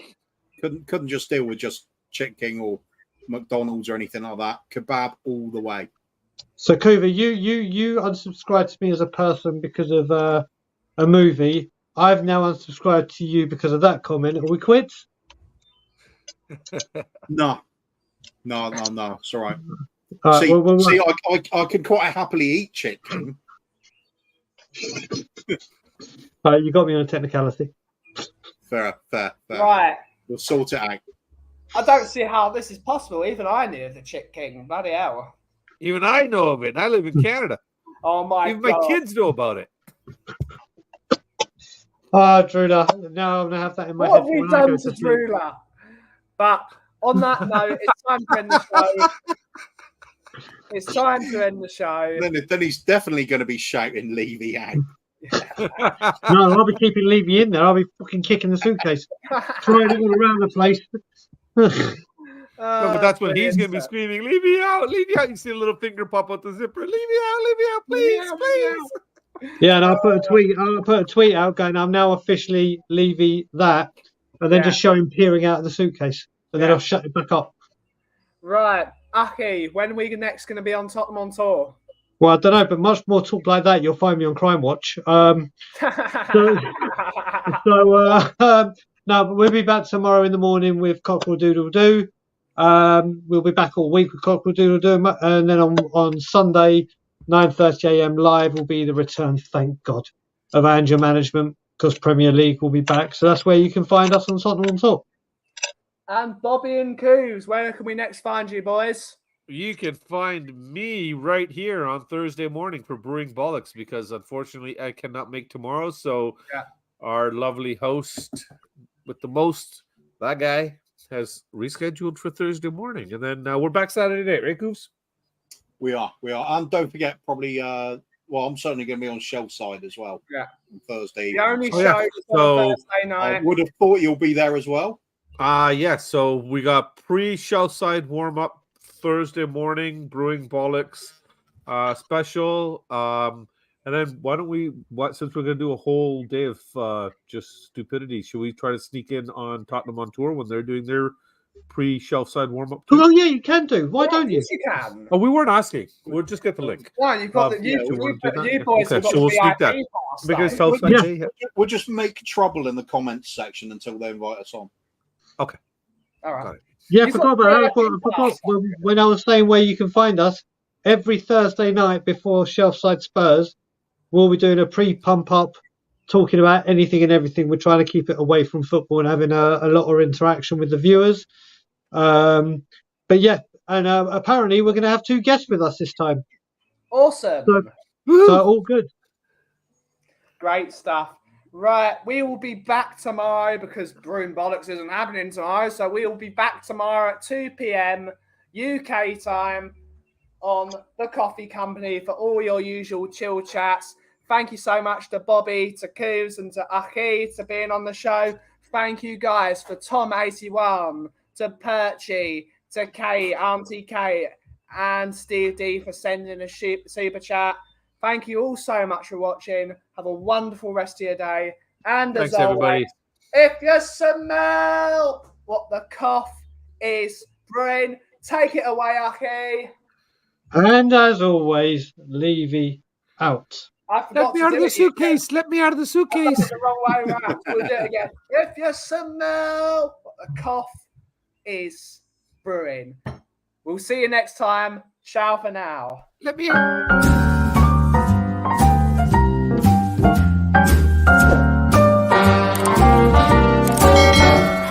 just deal with just Chicken or McDonald's or anything like that. Kebab all the way. So, Kauffie, you unsubscribed to me as a person because of a movie. I've now unsubscribed to you because of that comment. Are we quits? No. It's all right. See, I could quite happily eat chicken. You got me on a technicality. Fair. Right. We'll sort it out. I don't see how this is possible. Even I knew of the Chick King. Bloody hell. Even I know of it. I live in Canada. Oh my God. Even my kids know about it. Oh, Drula. Now I'm going to have that in my head. What have we done to Drula? But on that note, it's time to end the show. It's time to end the show. Then he's definitely going to be shouting Levy out. No, I'll be keeping Levy in there. I'll be fucking kicking the suitcase. Trying it all around the place. No, but that's when he's going to be screaming, leave me out, leave me out. You see a little finger pop out the zipper. Leave me out, please, please. Yeah, and I put a tweet out going, I'm now officially leaving that. And then just show him peering out of the suitcase. And then I'll shut it back up. Right. Aki, when are we next going to be on Tottenham on Tour? Well, I don't know, but much more talk like that, you'll find me on Crime Watch. No, but we'll be back tomorrow in the morning with Cockerel Doodle Doo. We'll be back all week with Cockerel Doodle Doo. And then on Sunday, 9:30 a.m. live will be the return, thank God, of Anger Management, because Premier League will be back. So that's where you can find us on Tottenham on Tour. And Bobby and Coos, where can we next find you, boys? You can find me right here on Thursday morning for Brewing Bollocks, because unfortunately I cannot make tomorrow. So our lovely host with the most, that guy, has rescheduled for Thursday morning. And then we're back Saturday night, right, Goofs? We are. And don't forget, probably, I'm certainly going to be on Shell Side as well. Yeah. On Thursday. The only show is on Thursday night. I would have thought you'll be there as well. So we got pre-Shell Side warm-up Thursday morning, Brewing Bollocks special. And then why don't we, since we're going to do a whole day of just stupidity, should we try to sneak in on Tottenham on Tour when they're doing their pre-Shelf Side warm-up too? Oh, yeah, you can do. Why don't you? Yes, you can. Oh, we weren't asking. We'll just get the link. No, you've got you boys have got so we'll sneak that. Because we'll just make trouble in the comments section until they invite us on. Okay. All right. Yeah, I forgot about that. When I was saying where you can find us, every Thursday night before Shelfside Spurs, we'll be doing a pre-pump up, talking about anything and everything. We're trying to keep it away from football and having a lot of interaction with the viewers. But yeah, and apparently we're going to have 2 guests with us this time. Awesome. So all good. Great stuff. Right, we will be back tomorrow because Brewing Bollocks isn't happening tomorrow. So we will be back tomorrow at 2 p.m. UK time on the Coffee Company for all your usual chill chats. Thank you so much to Bobby, to Coos, and to Aki for being on the show. Thank you guys for Tom81, to Perchy, to Kate, Auntie Kate, and Steve D for sending a super chat. Thank you all so much for watching. Have a wonderful rest of your day. And as always, everybody, if you smell what the cough is brewing, take it away, Aki. And as always, Levy out. Let me out of the suitcase. Let me out of the suitcase. The wrong way around. We'll do it again. If you smell what the cough is brewing. We'll see you next time. Ciao for now. Let me out.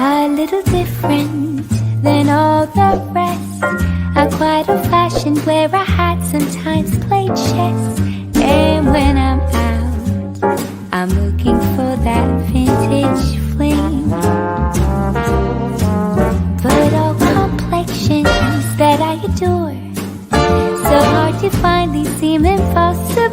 A little different than all the rest. I'm quite old-fashioned, wear a hat, sometimes play chess. And when I'm out, I'm looking for that vintage fling. But all complexions that I adore, so hard to find, these seem impossible.